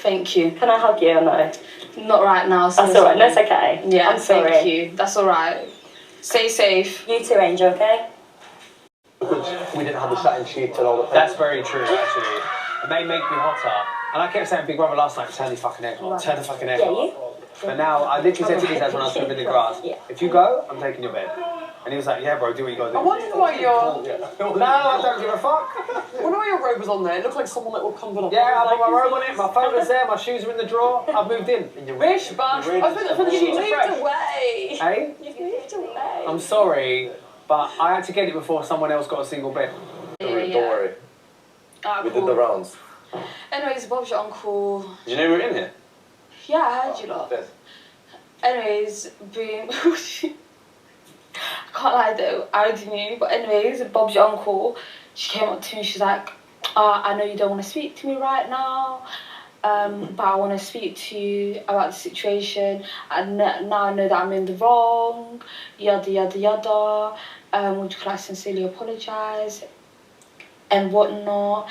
Thank you. Can I hug you or no? Not right now. That's all right. That's okay. Yeah, I'm sorry. thank you. That's all right. Stay safe. You too, Angel, okay? Because we didn't have the satin sheet and all that. That's very true, actually. It may make me hotter. And I kept saying, Big Brother last night, turn the fucking air on. Turn the fucking air on. But now, I literally said to these guys when I was swimming in the grass, if you go, I'm taking your bed. And he was like, yeah, bro, do what you gotta do. I wonder why your... No, I don't give a fuck. I wonder why your robe was on there. It looked like someone that would come to the... Yeah, I put my robe on it, my phone was there, my shoes were in the drawer, I've moved in. Bish, bash. I think the sheets are fresh. away. Hey? You've moved away. I'm sorry, but I had to get it before someone else got a single bed. Don't worry. We did the rounds. Anyways, Bob's your uncle. Did you know we were in here? Yeah, I heard you lot. Anyways, boom. I can't lie though, I already knew. But anyways, Bob's your uncle. She came up to me, she's like, I know you don't want to speak to me right now, but I want to speak to you about the situation. And now I know that I'm in the wrong, yada yada yada. Would you like sincerely apologise and whatnot?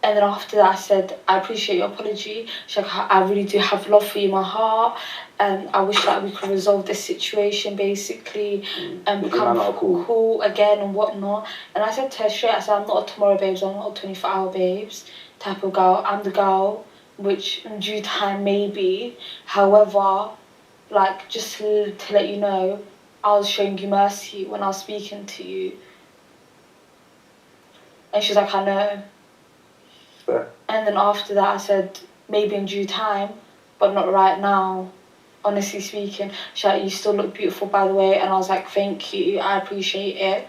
And then after that I said, I appreciate your apology. She's like, I really do have love for you in my heart, and I wish that we could resolve this situation basically and become cool again and whatnot. And I said to her straight, I said, I'm not a tomorrow babes, I'm not a 24-hour babes type of girl. I'm the girl which in due time maybe. However, like, just to let you know, I was showing you mercy when I was speaking to you. And she's like, I know. Fair. And then after that I said, maybe in due time, but not right now. honestly speaking. She's like, you still look beautiful, by the way. And I was like, thank you, I appreciate it.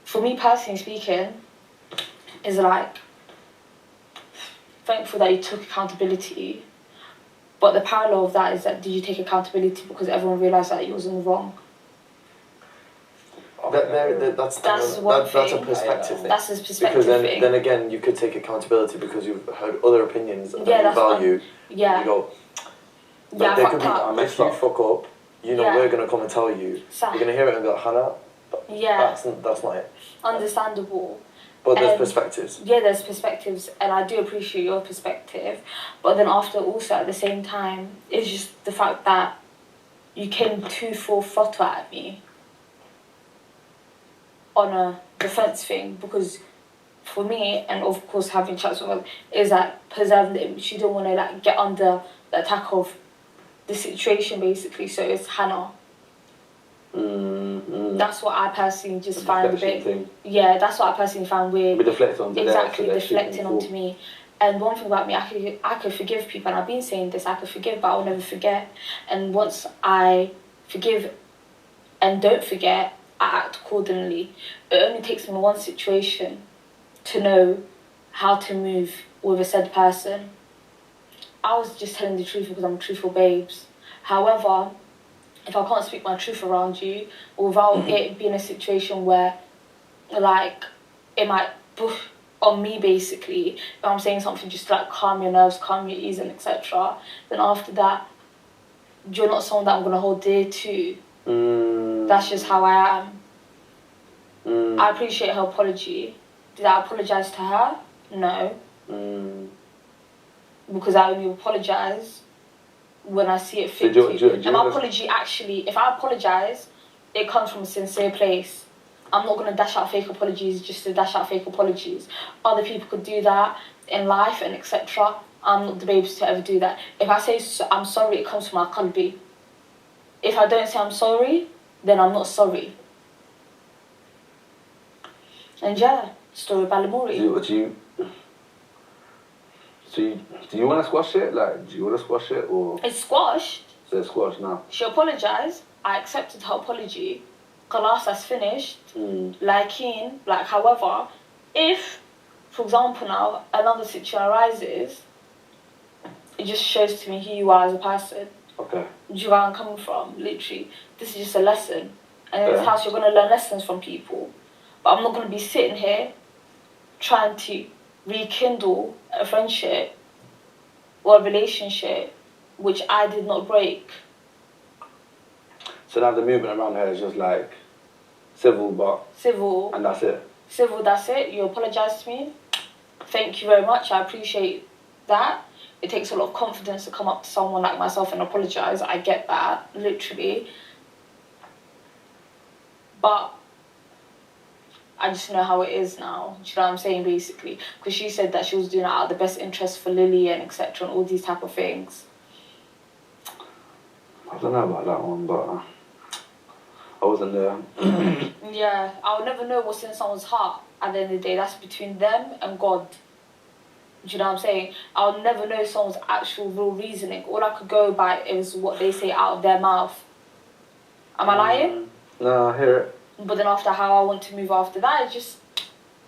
For me personally speaking, is like, thankful that you took accountability. But the parallel of that is that, did you take accountability because everyone realised that you was in the wrong? That's a perspective thing. That's a perspective because thing. then again, you could take accountability because you've heard other opinions that you value. Yeah. You go, yeah, there could be, if you fuck up, you know, we're going to come and tell you. You're going to hear it and go, Hannah, that's not it. Understandable. But there's perspectives. Yeah, there's perspectives, and I do appreciate your perspective. But then after, also at the same time, it's just the fact that you came too full throttle at me on a defense thing, because for me, and of course having chats with her, is that preserving the image. She don't want to like get under the attack of the situation, basically. So it's Hannah. That's what I personally just find a bit. Yeah, that's what I personally found weird. Exactly, deflecting onto me. And one thing about me, I could forgive people, and I've been saying this, I could forgive, but I'll never forget. And once I forgive and don't forget, I act accordingly. It only takes me one situation to know how to move with a said person. I was just telling the truth because I'm truthful babes. However, if I can't speak my truth around you, without it being a situation where, like, it might push on me, basically, if I'm saying something just to, like, calm your nerves, calm your ears, and etc., then after that, you're not someone that I'm going to hold dear to. That's just how I am. I appreciate her apology. Did I apologise to her? No. Because I only apologise when I see it fit to. And my apology, actually, if I apologise, it comes from a sincere place. I'm not going to dash out fake apologies just to dash out fake apologies. Other people could do that in life and etc. I'm not the babes to ever do that. If I say I'm sorry, it comes from my qalbi. If I don't say I'm sorry, then I'm not sorry. And yeah, story of Balamori. Do you want to squash it? Like, do you want to squash it or? It's squashed. So it's squashed now. She apologised. I accepted her apology. Kalas, that's finished. However, if, for example now, another situation arises, it just shows to me who you are as a person. Okay. Do you know where I'm coming from? Literally. This is just a lesson. And in this house, you're going to learn lessons from people. But I'm not going to be sitting here trying to rekindle a friendship or a relationship which I did not break. So now the movement around her is just like civil, and that's it. Civil, that's it. You apologise to me. Thank you very much. I appreciate that. It takes a lot of confidence to come up to someone like myself and apologise. I get that, literally. But I just know how it is now. Do you know what I'm saying, basically? Because she said that she was doing it out of the best interest for Lily and etc. and all these type of things. I don't know about that one, but I wasn't there. Yeah, I'll never know what's in someone's heart at the end of the day. That's between them and God. Do you know what I'm saying? I'll never know someone's actual real reasoning. All I could go by is what they say out of their mouth. Am I lying? No, I hear it. But then after how I want to move after that, it's just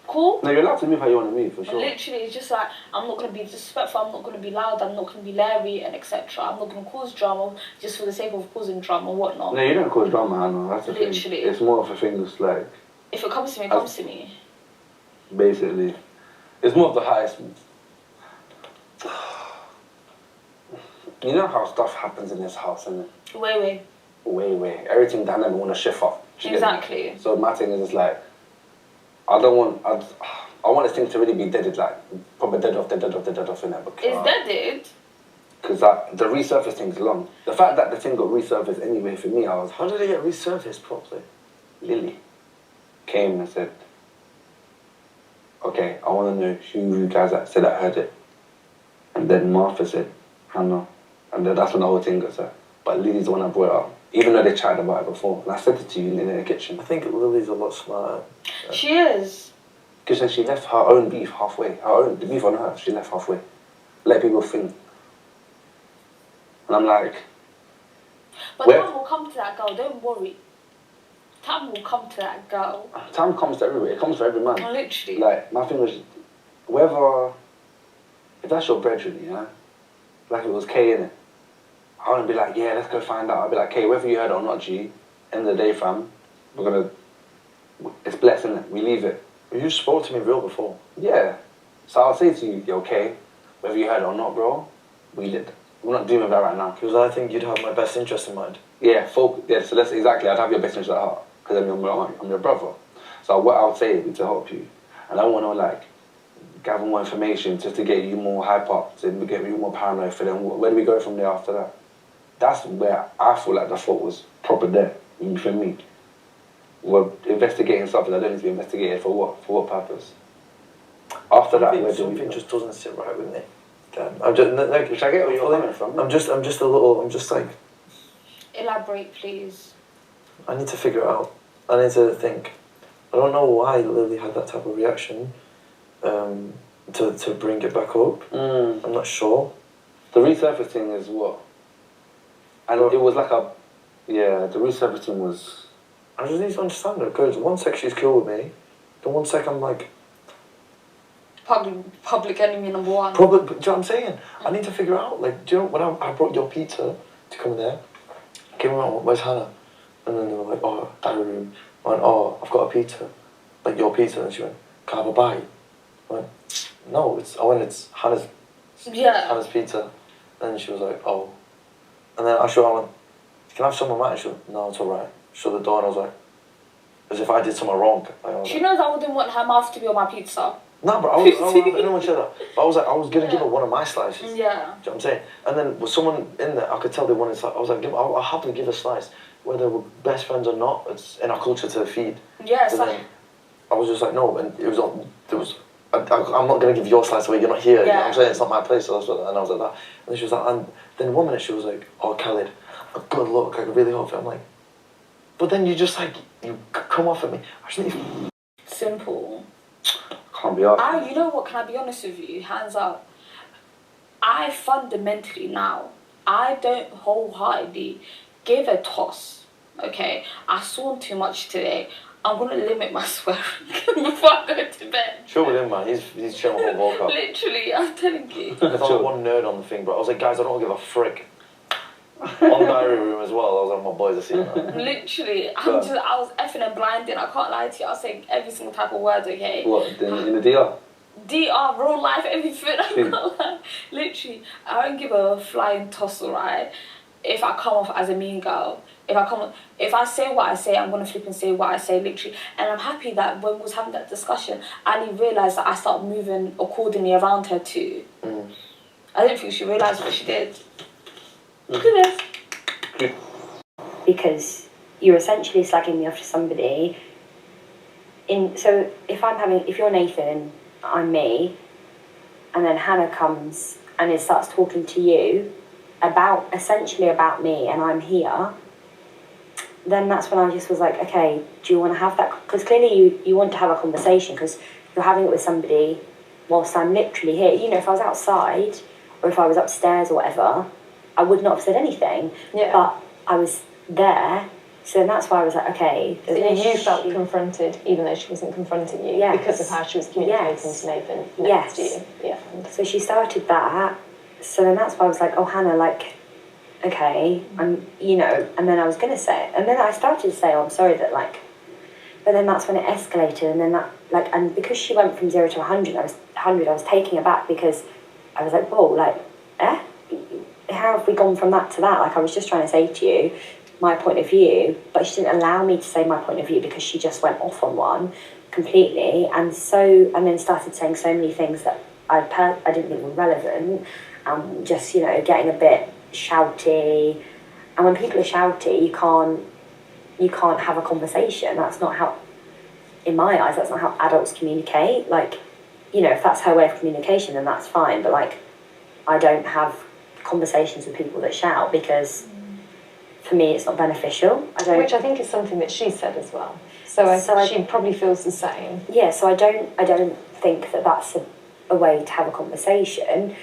cool. No, you're allowed to move how you want to move, for sure. Literally, it's just like, I'm not going to be disrespectful, I'm not going to be loud, I'm not going to be leery, and etc. I'm not going to cause drama just for the sake of causing drama and whatnot. No, you don't cause drama, Hannah. That's the thing. Literally. It's more of a thing that's like... If it comes to me, it comes to me. Basically. It's more of the highest... You know how stuff happens in this house, isn't it? Way. Everything that I never want to shift off. Exactly. So my thing is just like, I want this thing to really be deaded, like, proper dead off in there. It's deaded? Because the resurface thing's long. The fact that the thing got resurfaced anyway, for me, I was... How did it get resurfaced properly? Lily came and said, okay, I want to know who you guys said that heard it. And then Martha said, Hannah. And then that's when the whole thing got said. But Lily's the one I brought it up. Even though they chatted about it before. And I said it to you in the kitchen. I think Lily's a lot smarter. She is. Because then she left her own beef halfway. The beef on her, she left halfway. Let people think. And I'm like, But time will come to that girl, don't worry. Time will come to that girl. Time comes to everybody. It comes for every man. Literally. Like, my thing was, whether, if that's your brethren, yeah, like if it was Kay, innit? I wouldn't be like, yeah, let's go find out. I'd be like, Kay, whether you heard it or not, G, end of the day, fam, we're gonna, it's blessed, innit? We leave it. You spoke to me real before. Yeah. So I'll say to you, yo, Kay, whether you heard it or not, bro, we're not dealing with that right now. Because I think you'd have my best interest in mind. Yeah, so that's exactly, I'd have your best interest at heart. Because I'm your brother. So what I would say is to help you. And I don't want to, like, gather more information just to get you more hype up, to get you more paranoid for them. Where do we go from there after that? That's where I feel like the fault was proper there, for me. We're investigating something that don't need to be investigated for what? For what purpose? After that, where do we something just doesn't sit right with me. I'm just, like, should I get where you're coming from? I'm just like... Elaborate, please. I need to figure it out. I need to think. I don't know why Lily had that type of reaction to bring it back up. I'm not sure. The resurfacing is what? And it was like a... Yeah, the resurfacing was... I just need to understand her, because one sec she's cool with me, then one sec I'm like... Public enemy number one. Do you know what I'm saying? I need to figure out, like, do you know when I brought your pizza to come in there, I came around, where's Hannah? And then they were like, oh, diary room. I went, oh, I've got a pizza. Like your pizza. And she went, can I have a bite? I went, no, it's Hannah's, Hannah's pizza. And she was like, oh. And then I went, can I have some of mine? And she went, no, it's alright. Shut the door and I was like, as if I did something wrong. She knows I wouldn't want her mouth to be on my pizza. No, but I was going to give her one of my slices. Yeah. Do you know what I'm saying? And then with someone in there, I could tell they wanted slice. I was like, I'll happily give a slice. Whether we're best friends or not, it's in our culture to feed. Yeah, so then I was just like, no, and it was, I'm not going to give your slice away, you're not here. Yeah. You know what I'm saying? It's not my place. So and I was like that. And then she was like, and then 1 minute she was like, oh, Khalid, a good look, I really hope it. I'm like, but then you just like, you come off at me. Actually, simple. Can't be asked. You know what, can I be honest with you? Hands up. I fundamentally now, I don't wholeheartedly give a toss. Okay? I sworn too much today. I'm going to limit my swearing before I go to bed. Chill with him, man. He's chilling with whole vocab. Literally, I'm telling you. Because I was one nerd on the thing, bro. I was like, guys, I don't give a frick. On diary room as well, I was like, my boys are seeing that. Literally, I was effing and blinding. I can't lie to you. I was saying every single type of word, okay? What, in the DR? DR, real life, everything. I can't lie. Literally, I don't give a flying toss, alright? If I come off as a mean girl, if I say what I say, I'm gonna flip and say what I say, literally. And I'm happy that when we was having that discussion, Ali realised that I started moving accordingly around her too. I don't think she realised what she did. Look at this. Because you're essentially slagging me off to somebody. So if you're Nathan and I'm me, and then Hannah comes and it starts talking to you essentially about me, and I'm here, then that's when I just was like, okay, do you want to have that? Because clearly you want to have a conversation, because you're having it with somebody whilst I'm literally here. You know, if I was outside or if I was upstairs or whatever, I would not have said anything. Yeah. But I was there, so then that's why I was like, okay. So you felt confronted, even though she wasn't confronting you, because of how she was communicating to Nathan next to you. Yeah. So she started that. So then that's why I was like, oh, Hannah, like, okay, you know, and then I was going to say it. And then I started to say, oh, I'm sorry that, like, but then that's when it escalated. And then that, like, and because she went from 0 to 100, I was taking it back, because I was like, whoa, like, how have we gone from that to that? Like, I was just trying to say to you my point of view, but she didn't allow me to say my point of view, because she just went off on one completely. And then started saying so many things that I didn't think were relevant. Just, you know, getting a bit shouty. And when people are shouty, you can't have a conversation. That's not how, in my eyes, that's not how adults communicate. Like, you know, if that's her way of communication, then that's fine. But, like, I don't have conversations with people that shout, because for me it's not beneficial. Which I think is something that she said as well. So she probably feels the same. Yeah, so I don't think that that's a way to have a conversation.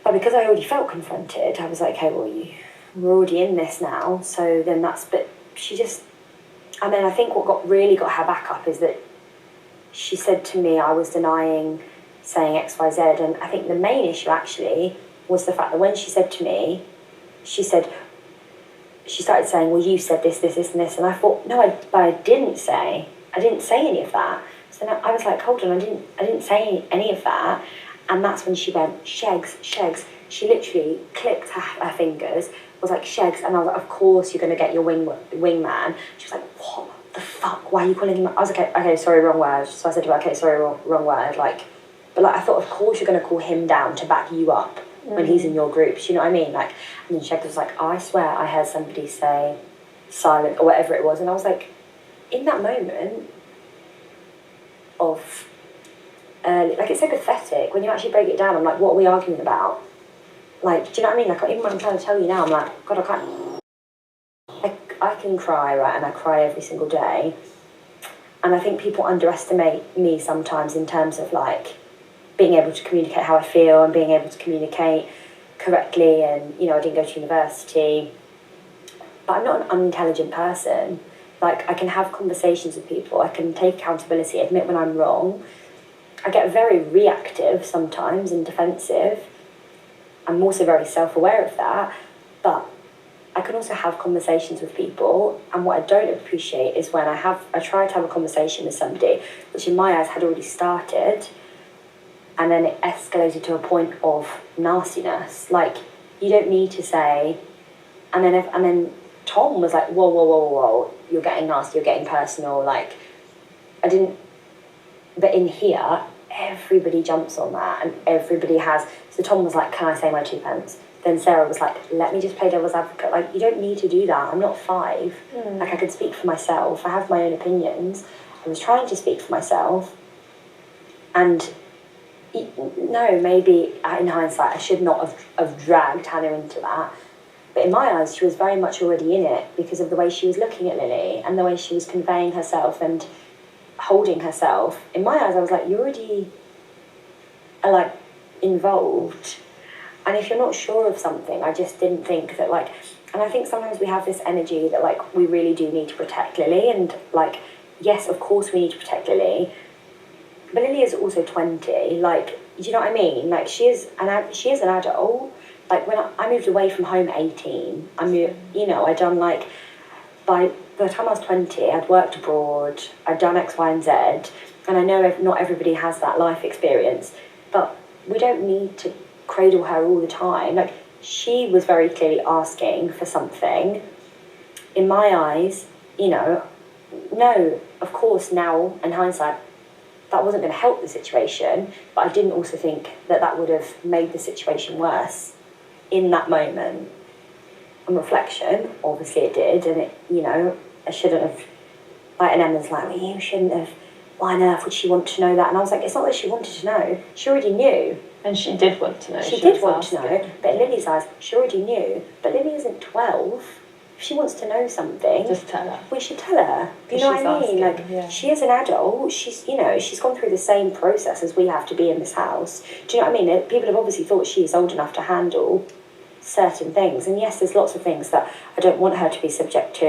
But because I already felt confronted, I was like, okay, well, we're already in this now, so then but she just, and then I think what really got her back up is that she said to me I was denying saying XYZ, and I think the main issue actually was the fact that when she said to me, she started saying, well, you said this, this, this, and this, and I thought, no, I didn't say any of that. So I was like, hold on, I didn't say any of that, and that's when she went, Shegs. She literally clicked her fingers, was like, Shegs, and I was like, of course you're going to get your wingman. She was like, what the fuck, why are you calling him? I was like, okay, sorry, wrong word. So I said to her, okay, sorry, wrong word, but I thought, of course you're going to call him down to back you up when he's in your group, you know what I mean? And then Shegs was like, I swear I heard somebody say silent, or whatever it was, and I was like, in that moment of, it's so pathetic when you actually break it down. I'm like, what are we arguing about? Do you know what I mean? Even when I'm trying to tell you now, I'm like, God, I can't. I can cry, right? And I cry every single day. And I think people underestimate me sometimes in terms of being able to communicate how I feel and being able to communicate correctly. And I didn't go to university, but I'm not an unintelligent person. I can have conversations with people. I can take accountability, admit when I'm wrong. I get very reactive sometimes and defensive. I'm also very self-aware of that, but I can also have conversations with people, and what I don't appreciate is when I try to have a conversation with somebody, which in my eyes had already started, and then it escalated to a point of nastiness. You don't need to say, and then Tom was like, whoa, you're getting nasty, you're getting personal, I didn't, but in here, everybody jumps on that, and everybody has, so Tom was like, can I say my 2 pence? Then Sarah was like, let me just play devil's advocate, you don't need to do that, I'm not 5, I could speak for myself, I have my own opinions, I was trying to speak for myself, and no, maybe in hindsight, I should not have dragged Hannah into that. But in my eyes, she was very much already in it because of the way she was looking at Lily and the way she was conveying herself and holding herself. In my eyes, I was like, you already are involved. And if you're not sure of something, I just didn't think that and I think sometimes we have this energy that we really do need to protect Lily. And yes, of course we need to protect Lily. But Lily is also 20. Do you know what I mean? She is an adult. When I moved away from home at 18, I'd done by the time I was 20, I'd worked abroad, I'd done X, Y, and Z, and I know not everybody has that life experience, but we don't need to cradle her all the time. She was very clearly asking for something. In my eyes, no, of course now, in hindsight, that wasn't going to help the situation, but I didn't also think that would have made the situation worse. In that moment, on reflection, obviously it did, and it, I shouldn't have, and Emma's like, well, you shouldn't have, why on earth would she want to know that? And I was like, it's not that she wanted to know, she already knew. And she did want to know. She did want to know, but in Lily's eyes, she already knew. But Lily isn't 12. If she wants to know something, just tell her. We should tell her. You know what I mean? She is an adult. She's gone through the same process as we have to be in this house. Do you know what I mean? People have obviously thought she's old enough to handle certain things. And yes, there's lots of things that I don't want her to be subject to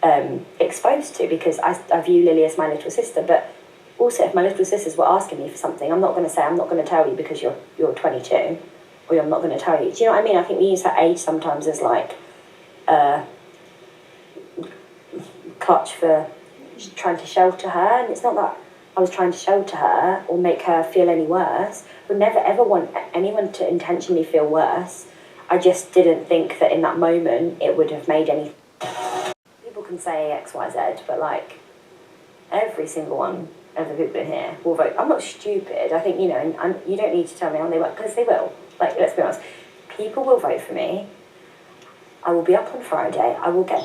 and exposed to, because I view Lily as my little sister. But also, if my little sisters were asking me for something, I'm not going to say, I'm not going to tell you because you're 22, or I'm not going to tell you. Do you know what I mean? I think we use her age sometimes as clutch for trying to shelter her, and it's not that I was trying to shelter her or make her feel any worse. I would never ever want anyone to intentionally feel worse. I just didn't think that in that moment it would have made any. People can say X, Y, Z, but every single one of the people in here will vote. I'm not stupid. I think, and you don't need to tell me how they won't, because they will. Let's be honest. People will vote for me. I will be up on Friday. I will get...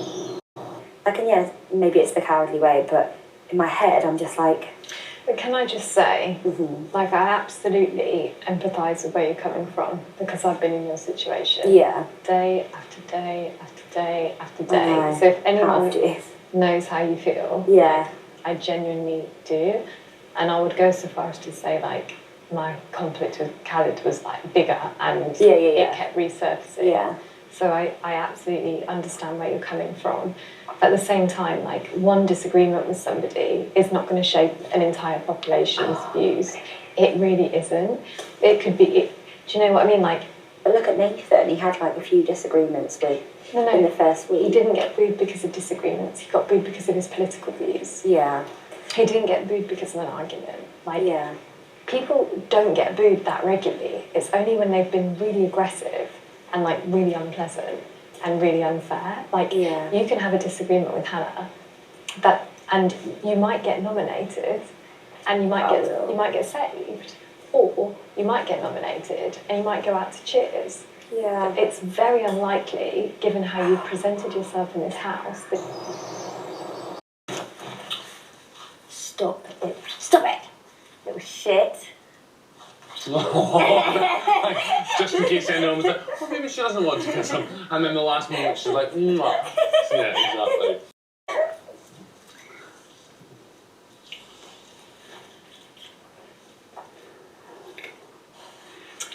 and yeah, maybe it's the cowardly way, but in my head, I'm just like... But can I just say, I absolutely empathise with where you're coming from, because I've been in your situation. Yeah. Day after day after day after day. So if anyone knows how you feel, yeah, I genuinely do. And I would go so far as to say, my conflict with Khaled was bigger, and it kept resurfacing. Yeah. So I absolutely understand where you're coming from. At the same time, like, one disagreement with somebody is not going to shape an entire population's views. It really isn't. It could be, do you know what I mean? Like, but look at Nathan, he had like a few disagreements with in the first week. He didn't get booed because of disagreements. He got booed because of his political views. Yeah. He didn't get booed because of an argument. Like, people don't get booed that regularly. It's only when they've been really aggressive and like really unpleasant and really unfair. Like, you can have a disagreement with HANAH, and you might get nominated, and you might get saved, or you might get nominated and you might go out to cheers. Yeah. It's very unlikely, given how you've presented yourself in this house, that... Stop it. Stop it! Little shit. Just in case anyone was like, well, maybe she doesn't want to kiss him. And then the last moment she's like, mwah. Yeah, exactly.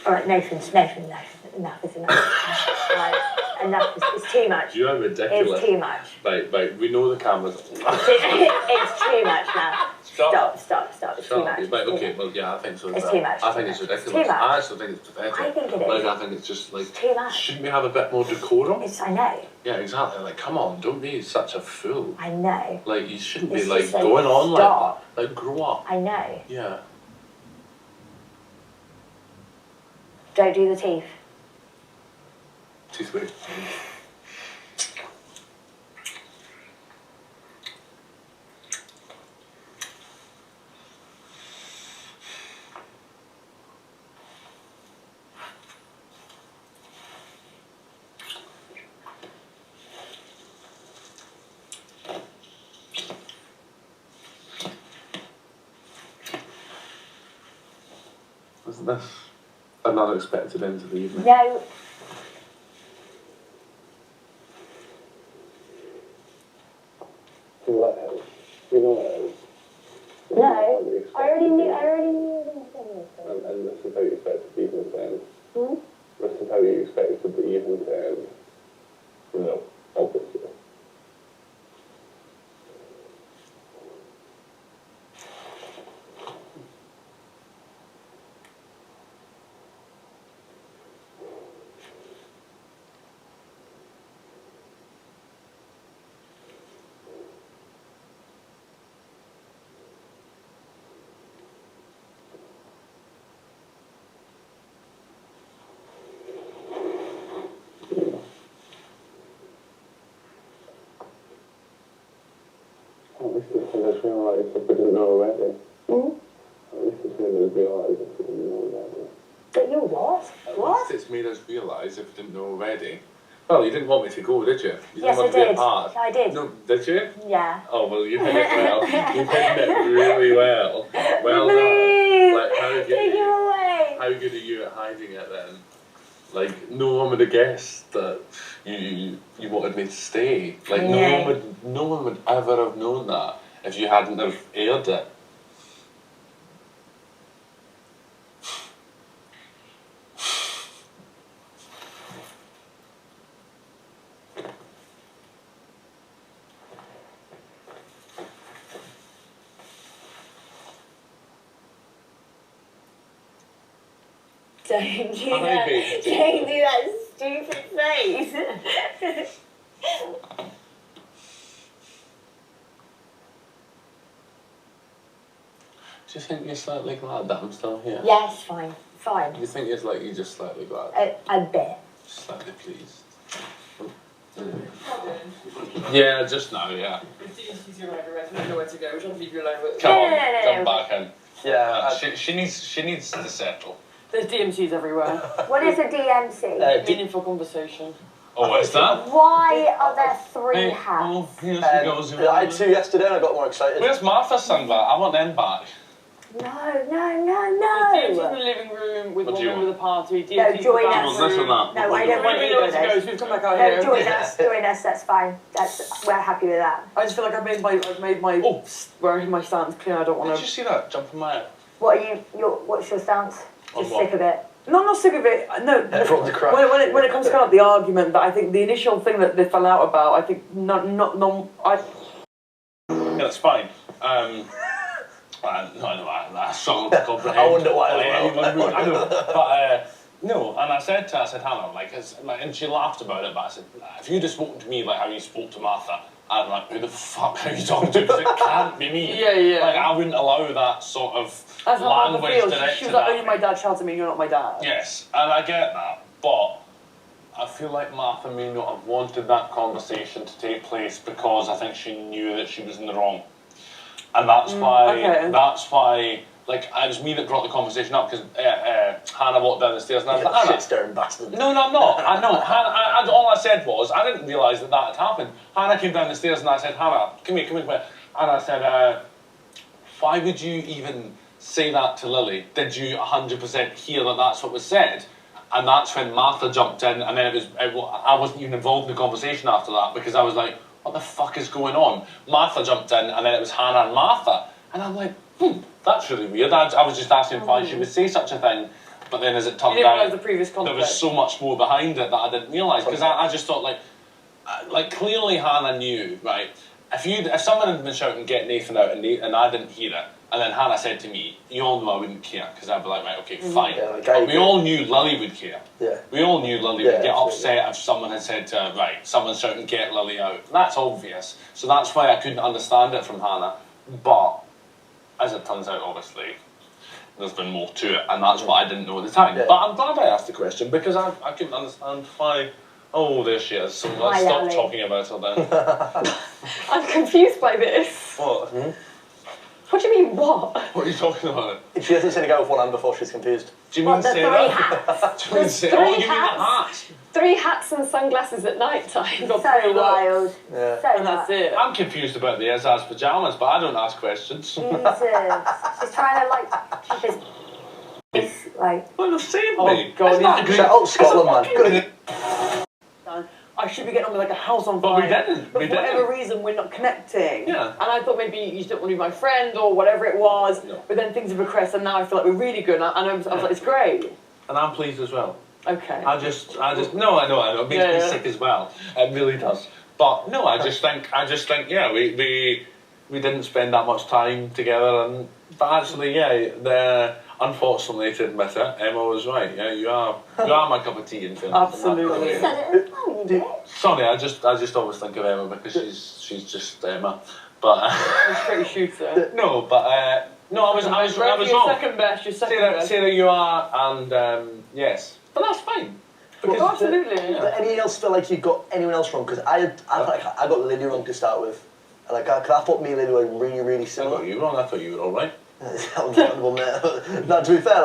All right, Nathan, enough is enough. Right, enough it's too much. You are ridiculous. It's too much. Right, we know the cameras. It's too much now. Stop. It's too much. Right, okay, well, yeah, I think so. It's too much. I think it's ridiculous. It's too much. I actually think it's pathetic. I think it is. Like, I think it's just like, It's too much. shouldn't we have a bit more decorum? I know. Yeah, exactly. Like, come on, don't be such a fool. I know. Like, you shouldn't It's be like just like, going on stop. like that. Like, grow up. I know. Yeah. Don't do the teeth. Too sweet. Wasn't this an unexpected end to the evening? No. You know what else? No. I already knew. And this is how you expect to be even then. This is how you expect it to be even then. No, obviously. At least it's made us realise if we didn't know already. At least it's made us realise if we didn't know already. That you what? What? At least it's made us realise if we didn't know already. Well, you didn't want me to go, did you? You Yes, didn't want I to be did. a part. I did. No, did you? Yeah. Oh, well, you did it well. You did it really well. Well done. Like, Take it away. How good are you at hiding it then? Like, no one would have guessed that you wanted me to stay. Like, no one would ever have known that if you hadn't have aired it. Don't do that. Don't do that stupid face. Do you think you're slightly glad that I'm still here? Yes, fine. Fine. Do you think it's like you're just slightly glad? A bit. Slightly pleased. Yeah, just now, yeah. She's arrived, I don't know where to go. We're trying to leave you alone. Come on, come back in. Yeah. She needs to settle. There's DMCs everywhere. What is a DMC? Meaningful conversation. Oh, what's that? Why are there 3 hats? I had 2 yesterday and I got more excited. Where's Martha's sunglasses? I want them back. No. DMC's in the living room with one room of the party. No, join us. Do you want this or that? No, I don't want We either know of where to go, those. so we've come back out No, here. join us, that's fine. We're happy with that. I just feel like I've made my wearing my stance clear. I don't want to. Did you see that? Jump in my... What's your stance? On Just what? sick of it. No, I'm not sick of it. No. Everyone's crying. When it comes to kind of the argument, that I think the initial thing that they fell out about, I think Yeah, that's fine. I struggle to comprehend. I wonder why as anyone would. I know, but no. And I said to her, Hannah, and she laughed about it. But I said, if you'd have spoken to me like how you spoke to Martha, I'd be like, who the fuck are you talking to? Because it can't be me. Yeah. Like I wouldn't allow that sort of That's how Martha language feels. directed She was like, at only my dad shouted at me, you're not my dad. Yes, and I get that, but I feel like Martha may not have wanted that conversation to take place because I think she knew that she was in the wrong. And that's why, it was me that brought the conversation up because Hannah walked down the stairs and I was like, Hannah. Shit-staring bastard. No, I'm not. I know. All I said was, I didn't realise that had happened. Hannah came down the stairs and I said, Hannah, come here. And I said, why would you even say that to Lily? Did you 100% hear that that's what was said? And that's when Martha jumped in, and then I wasn't even involved in the conversation after that because I was like, what the fuck is going on? Martha jumped in, and then it was Hannah and Martha. And I'm like, that's really weird. I was just asking why she would say such a thing. But then as it turned out, the previous there was so much more behind it that I didn't realise. Because I just thought, clearly Hannah knew, right? If someone had been shouting, get Nathan out, and I didn't hear it, and then Hannah said to me, you all know I wouldn't care, because I'd be like, right, okay, fine. Yeah, but we all knew Lily would care. Yeah. We all knew Lily would get upset if someone had said to her, right, someone's shouting, get Lily out. That's obvious. So that's why I couldn't understand it from Hannah. But, as it turns out, obviously, there's been more to it, and that's what I didn't know at the time. Yeah. But I'm glad I asked the question, because I couldn't understand why... Oh, there she is. So let's stop talking about her then. I'm confused by this. What? What do you mean, what? What are you talking about? She hasn't seen a guy with one hand before, she's confused. Do you mean say that? Hats? Do you mean say, oh, you mean the hats? 3 hats and sunglasses at night time. So wild. Yeah. So and that's it. I'm confused about the Azaz pyjamas, but I don't ask questions. Jesus. She's trying to keep his... It's Well, the same Oh, thing. God. Shout out Scotland, man. I should be getting on with a house on But fire. we didn't. But for whatever reason, we're not connecting. Yeah. And I thought maybe you didn't want to be my friend or whatever it was. No. But then things have progressed, and now I feel like we're really good. And I was like, it's great. And I'm pleased as well. Okay. I know. It makes me sick as well. It really does. But no, I just think, yeah, we didn't spend that much time together, but actually, yeah, unfortunately to admit it, Emma was right. Yeah, you are my cup of tea in film. Absolutely. Sorry, I just always think of Emma because she's just Emma. But She's pretty shooter. no, but no, I was Your wrong. second best. Your second best. Say that you are, and yes, but that's fine. Because absolutely. Did anyone else feel like you got anyone else wrong? Because I felt like I got Lily wrong to start with. I thought me and Lily were really, really similar. I got you wrong. I thought you were all right. That was wonderful, mate. No, to be fair,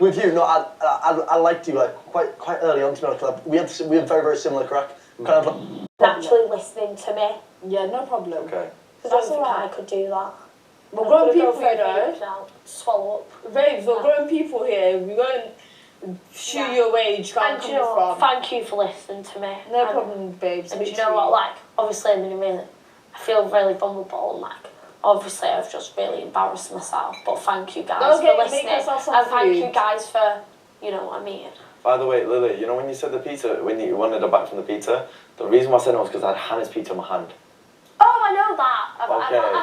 with you, no, I liked you quite early on. To be honest, we had very, very similar crack. Kind of naturally listening to me. Yeah, no problem. Okay. That's alright, I could do that. We're grown people here, swallow up. Babes, we're grown people here. We won't shoot your age, And you know what? Thank you for listening to me. No problem, babes. And you know what, obviously I feel really vulnerable and obviously I've just really embarrassed myself, but thank you guys for listening. And thank you guys for, you know what I mean. By the way, Lily, you know when you said the pizza, when you wanted her back from the pizza, the reason why I said no was because I had Hannah's pizza in my hand. Oh, I know that. I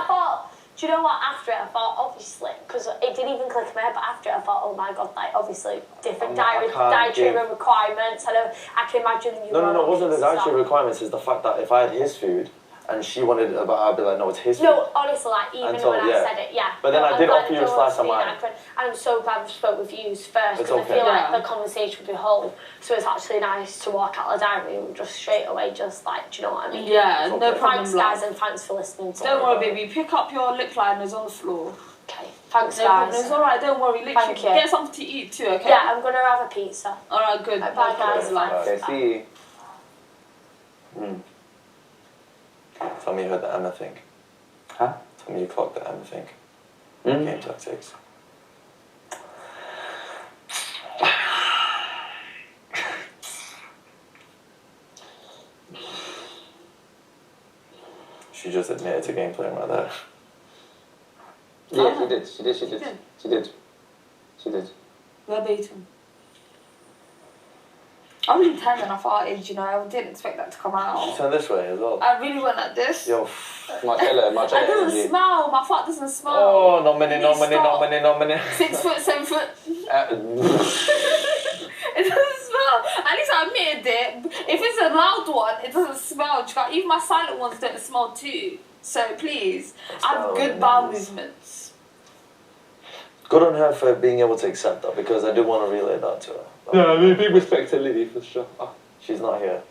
thought, do you know what, after it, I thought, obviously, because it didn't even click in my head, but after it, I thought, oh my God, obviously, different dietary requirements. I can imagine you. No, it wasn't the dietary requirements, it's the fact that if I had his food, and she wanted it, but I'd be like, no, it's his food. No, honestly, even when I said it, yeah. But then I did offer you a slice of mine. And I'm so glad I spoke with you first, because I feel like the conversation would be whole. So it's actually nice to walk out of the diary room just straight away, do you know what I mean? Yeah, no problem. Thanks, guys, and thanks for listening to me. Don't worry, baby. Pick up your lip liners on the floor. Okay, thanks, no guys. Problem. It's alright, don't worry. Literally, Thank you. Get something to eat too, okay? Yeah, I'm going to have a pizza. Alright, good. Bye, guys. Okay, see. Tell me you heard the Emma thing. Huh? Tell me you clocked the Emma thing. Game tactics. She just admitted to game playing right there. Yeah, she did. Verbatim. I really turned and I farted, you know, I didn't expect that to come out. Turn this way as well. I really went like this. Yo, Marcella. It doesn't smell, my fart doesn't smell. Oh, no many. 6 foot, 7 foot. It doesn't smell. At least I admitted it. If it's a loud one, it doesn't smell. Even my silent ones don't smell too. So please, I have good bowel movements. Good on her for being able to accept that, because I did want to relay that to her. Yeah, I mean, big respect to Lily for sure. Oh. She's not here.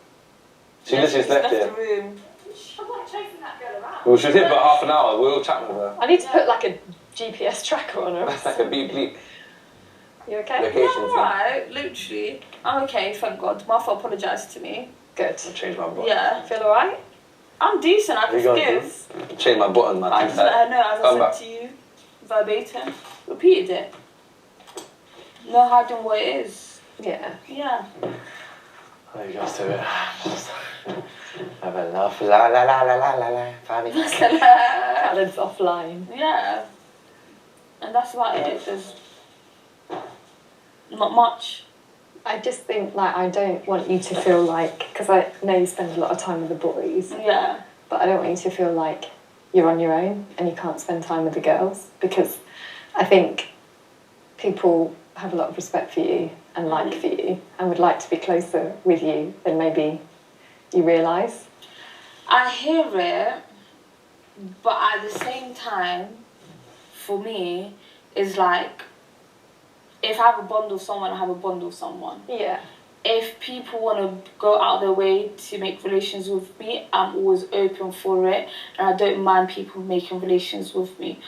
She literally left the here. room. I'm like chasing that girl around. Well, she was here for about half an hour. We were all chatting with her. I need to put like a GPS tracker on her. Like a beep bleep. You okay? Location Yeah, I'm alright, literally. I'm okay, thank God. Martha apologised to me. Good. I changed my button. Yeah. Feel alright? I'm decent, I can forgive. Changed my button, man. I just let her know, as I said to you, verbatim. Repeated it. No hiding what it is. Yeah. Yeah. Oh, you guys do it. Have a laugh. La la la la la la la. Callum's offline. Yeah. And that's about it. There's not much. I just think, like, I don't want you to feel like, because I know you spend a lot of time with the boys. Yeah. But I don't want you to feel like you're on your own and you can't spend time with the girls, because I think people have a lot of respect for you and like for you and would like to be closer with you than maybe you realise. I hear it, but at the same time, for me, it's like, if I have a bond with someone, I have a bond with someone. Yeah. If people want to go out their way to make relations with me, I'm always open for it, and I don't mind people making relations with me.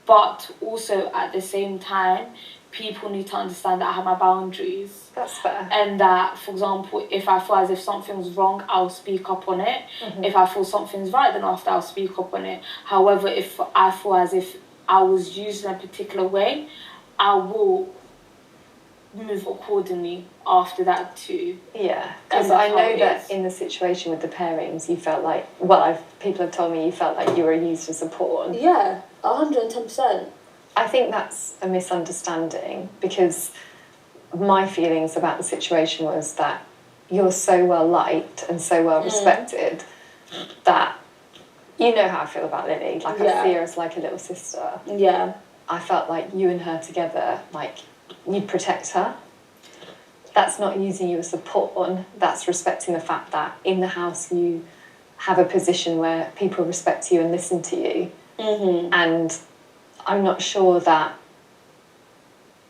But also at the same time, people need to understand that I have my boundaries. That's fair. And that, for example, if I feel as if something's wrong, I'll speak up on it. If I feel something's right, then after I'll speak up on it. However, if I feel as if I was used in a particular way, I will move accordingly after that too. Yeah, because I know that in the situation with the pairings, you felt like, people have told me you felt like you were used as a pawn. Yeah, 110%. I think that's a misunderstanding, because my feelings about the situation was that you're so well liked and so well respected that you know how I feel about Lily. Like, I see her as like a little sister. Yeah. I felt like you and her together, like, you'd protect her. That's not using you as a pawn. That's respecting the fact that in the house you have a position where people respect you and listen to you. And I'm not sure that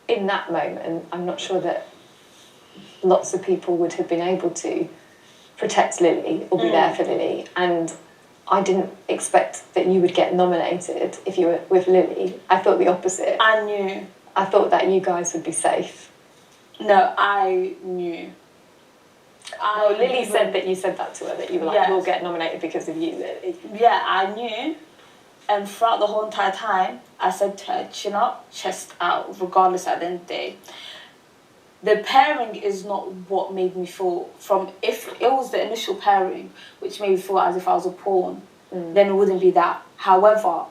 in that moment, I'm not sure that lots of people would have been able to protect Lily or be there for Lily. And I didn't expect that you would get nominated if you were with Lily. I thought the opposite. I knew. I thought that you guys would be safe. No, I knew. Lily said that you said that to her, that you were like, we'll get nominated because of you, Lily. Yeah, I knew. And throughout the whole entire time, I said to her, chin up, chest out, regardless at the end of the day. The pairing is not what made me feel if it was the initial pairing, which made me feel as if I was a pawn, then it wouldn't be that. However,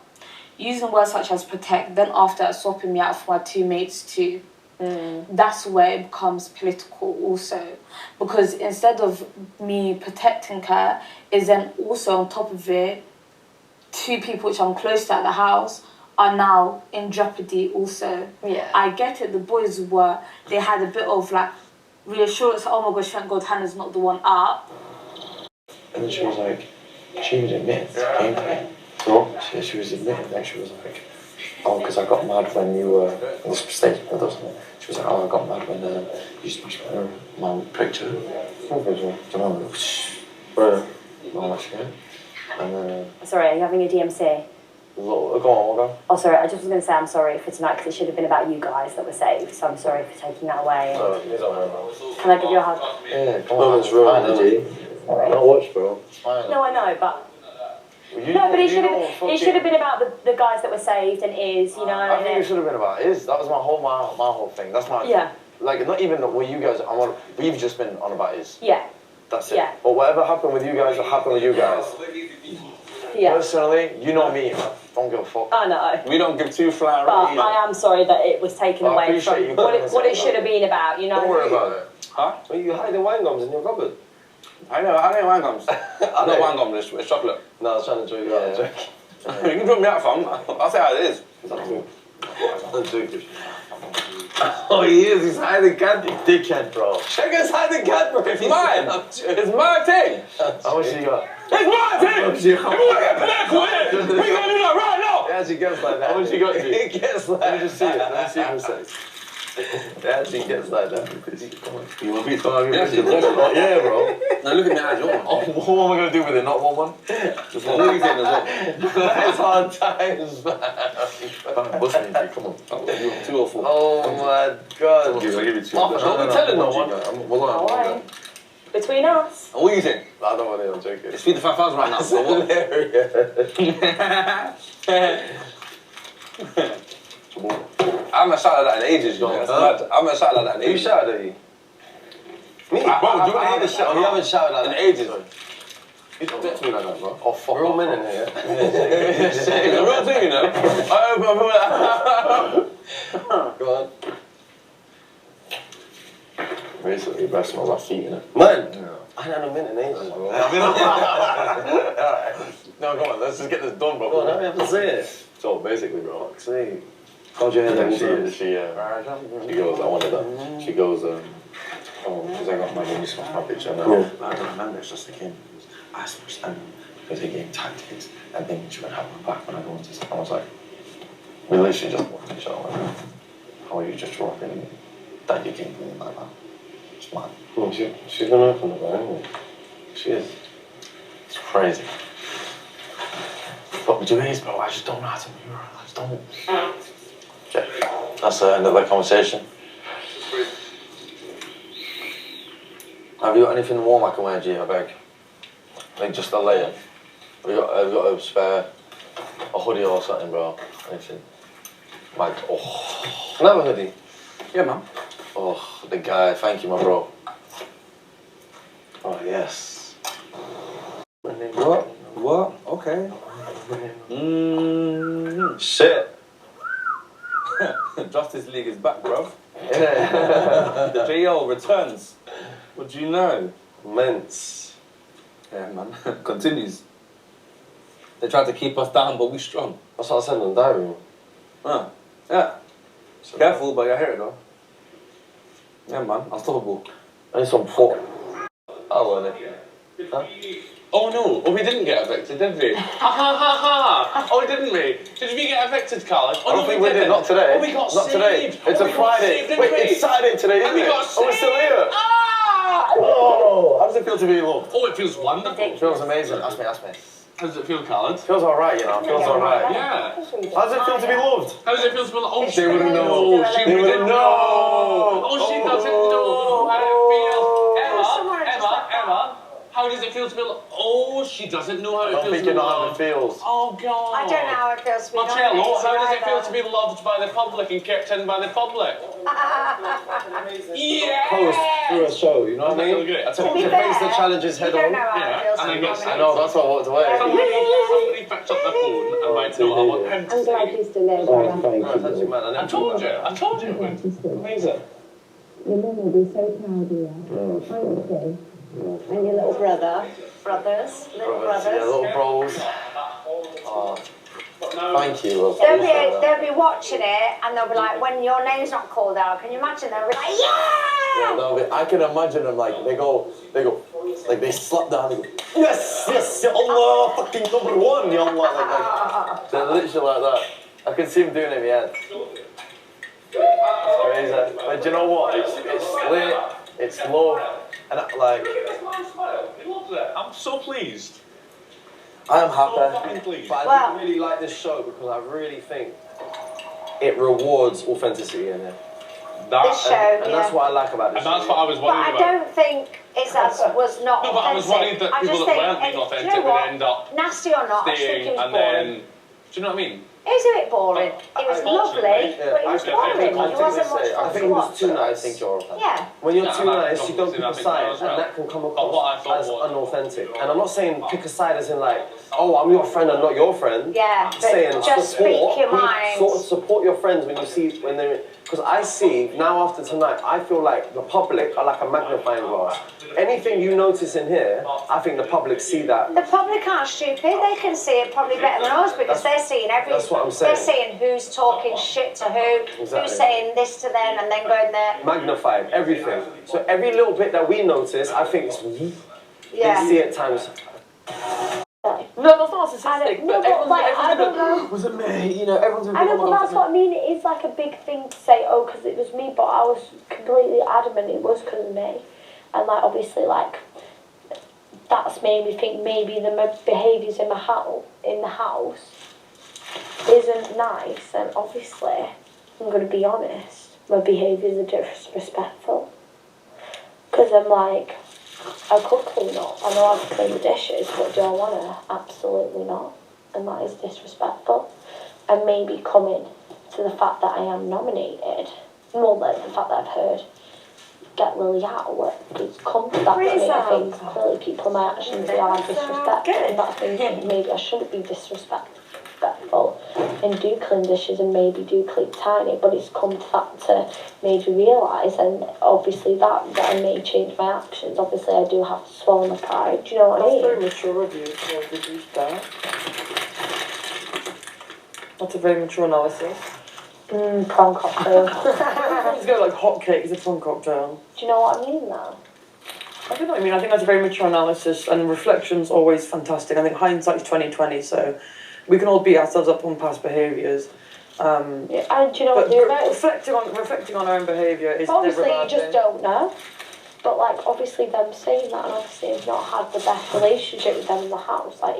using words such as protect, then after swapping me out for my two mates too, that's where it becomes political also. Because instead of me protecting her, is then also on top of it, two people which I'm close to at the house are now in jeopardy also. Yeah. I get it, the boys they had a bit of like reassurance, oh my gosh, thank God Hannah's not the one up. And then she was like, she would admit gameplay. So she was admitting that she was like, oh, because I got mad when you were in this stage with us. She was like, oh, I got mad when you smashed my picture. Sorry, are you having a DMC? Go on. Oh, sorry, I just was going to say I'm sorry for tonight because it should have been about you guys that were saved, so I'm sorry for taking that away. Can I give you a hug? Yeah, come on, it's real energy. Not watch, bro. It's fine. No, I know, but... No, but it should have been about the guys that were saved and is, you know. I think it should have been about is. That was my whole thing. That's my... Yeah. Like, not even what you guys... we've just been on about is. Yeah. That's it. Yeah. But whatever happened with you guys, will happen with you guys. Yeah. Personally, you know me, man. Don't give a fuck. I know. We don't give two flying But I am sorry that it was taken away from what it should have been about, you know. Don't worry about it. Huh? Are you hiding wine gums in your cupboard? I know wine gums. Not wine gums, it's chocolate. No, I was trying to joke you out. I'm joking. You can drop me out, fam. I'll say how it is. I'm joking. Oh, he is. He's hiding candy. Dickhead, bro. Check us hiding candy, bro. It's mine. It's my thing. How much you got? It's my thing. We're gonna do that right now. It actually gets like that. How much you got, G? It gets like that. Let me just see it. Let me see it for a sec. It actually gets like that. You want me to Yeah, bro. Now look at me eyes. What am I going to do with it? Not 1-1? Just what are you saying as well? It's hard times, man. Bust me, G. Come on. 2 or 4. Oh my god. I'll give you 2. Don't be telling no one. Well, Between us. And what are you saying? I don't want to. I'm joking. It's 3 to 5,000 right now. That's hilarious. I haven't shouted at that in ages, you know. I haven't shouted at that in Who ages. shouted at you? Me? Bro, do you want to hear this shit? You haven't shouted at in that ages. you don't text me like that, bro. Oh, fuck. Real men in here. It's a real thing, you know. Go on. Basically, bro, smell like feet, innit? Man, Yeah. I ain't had a minute in ages, bro. No, come on, let's just get this done, bro. Go on, hurry up and say it. So, basically, bro. Say. How'd you hear that? She goes, I wanted that. She goes, because I got my niece off my picture now. I don't remember, it's just the game. I switched them because they gave tactics and then she would have my back when I go into stuff. I was like, we literally just walked each other. Like, how are you just dropping that you can't do it like that? It's mad. Well, she's gonna open the door anyway. She is. It's crazy. But with Louise, bro, I just don't know how to move her. I just don't. Okay, that's the end of that conversation. Have you got anything warm I can wear, G, I beg? Like just a layer. Have you got a spare, a hoodie or something, bro? Anything? Like, oh. Can I have a hoodie? Yeah, man. Oh, the guy, thank you, my bro. Oh, yes. What? Okay. Shit. Justice League is back, bro. Yeah. The JL returns. What do you know? Mince. Yeah, man. Continues. They tried to keep us down, but we strong. That's what I said in the diary room. Yeah. Careful, but I hear it though. Yeah, man. Unstoppable. I need some pork. I'll learn it. Huh? Oh no, oh we didn't get evicted, did we? Ha ha ha ha! Oh didn't we? Did we get evicted, Carl? Oh, I don't think we did, not today. Oh, we got not saved. today. It's oh, a Friday. Wait, it's Saturday today, isn't and we it? got saved. Oh, we're still here. Ah! Oh, how does it feel to be loved? Oh, it feels wonderful. It feels amazing. Ask me. How does it feel, Carl? Feels alright, you know. Feels alright. Yeah. How does it feel to be loved? How does it feel to be like, oh, They wouldn't know. She wouldn't know. Oh, she doesn't know how it feels. Emma, how does it feel to be like, oh, she doesn't know how it I feels don't think to you be know how it loved. feels. Oh, God. I don't know how it feels to be Marcello, how does it feel either. to be loved by the public and kept in by the public? Yeah! Post through a show, you know what I mean? Great. To face the challenges head on. I know, that's why I walked away. Somebody picked up the phone and went, no, I want him to I'm glad stay. you're still there, Oh, Dara. thank you. That's mad. I told you it would. Amazing. Your mum will be so proud of you. Honestly. And your little brother. Brothers, little Yeah, brothers. little bros. Oh, thank you, love. They'll be watching it and they'll be like, when your name's not called out, can you imagine? They'll be like, yeah! I can imagine them like they go, like they slap down and go, yes, Allah, fucking number one, ya Allah, like they're literally like that. I can see them doing it in my head. It's crazy. But do you know what? It's lit, it's love, and like. I'm so pleased. I am So happy. fucking pleased. But I do really like this show because I really think it rewards authenticity in it. This show, And that's what I like about this And that's show. what I was But worried I about. don't think it's as was not No, but I was worried that I people just that think, weren't being do authentic you know would what? end up Nasty or not, I just think staying it was and boring. then... Do you know what I mean? It was a bit boring. It was lovely, but it was boring. It wasn't much fun I think to it was watch. too nice. I think you're offensive. Yeah. When you're Yeah, too and nice, you don't pick a that's side, as well. and that can come But what I across thought as was- unauthentic. And I'm not saying pick a side as in like, oh, I'm your friend and not your friend. Yeah, I'm but saying just speak your mind. Sort of support your friends when you see when they're. Because I see now after tonight, I feel like the public are like a magnifying glass. Anything you notice in here, I think the public see that. The public aren't stupid. They can see it probably better than us because they're seeing everything. That's what I'm saying. They're seeing who's talking shit to who, Exactly. who's saying this to them, and then going there. Magnified, everything. So every little bit that we notice, I think it's, Yeah. they see it times. No, that's not narcissistic, No, but but everyone's, like, everyone's I don't gonna, know. was it me? You know, everyone's gonna I be know, oh but my God, that's what I mean. It is like a big thing to say, oh, because it was me, but I was completely adamant it was because of me. And like, obviously, like, that's made me think maybe the behaviours in the house isn't nice. And obviously, I'm going to be honest, my behaviours are disrespectful. Because I'm like, I could clean up. I know I can clean the dishes, but do I want to? Absolutely not. And that is disrespectful. And maybe coming to the fact that I am nominated, more than the fact that I've heard get Lily out, it's come to that point. I think clearly people in my actions are disrespectful, and that's maybe I shouldn't be disrespectful and do clean dishes and maybe do clean tiny, but it's come to that to made me realise, and obviously that I may change my actions. Obviously I do have to swallow my pride, do you know what I mean? That's very mature of you to reduce that. That's a very mature analysis. Prawn cocktail. Let's go like hotcakes, a prawn cocktail. Do you know what I mean now? I don't know what I mean. I think that's a very mature analysis, and reflection's always fantastic. I think hindsight's 20/20, so we can all beat ourselves up on past behaviours. Yeah, and do you know what? Reflecting on our own behaviour is Obviously, never a bad you just thing. don't know. But like, obviously, them saying that, and obviously, I've not had the best relationship with them in the house. Like,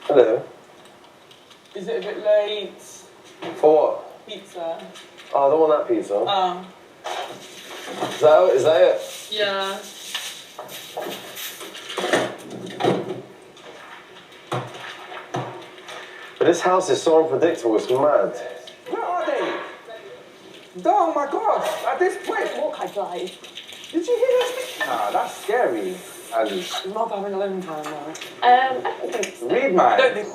Hello. Is it a bit late? For what? Pizza. Oh, I don't want that pizza. Oh. Is that it? Yeah. But this house is so unpredictable, it's mad. Where are they? Oh my God! At this point, walk I drive. Did you hear that? Nah, that's scary. Alice. I'm not having alone time now. Read mine. Don't think.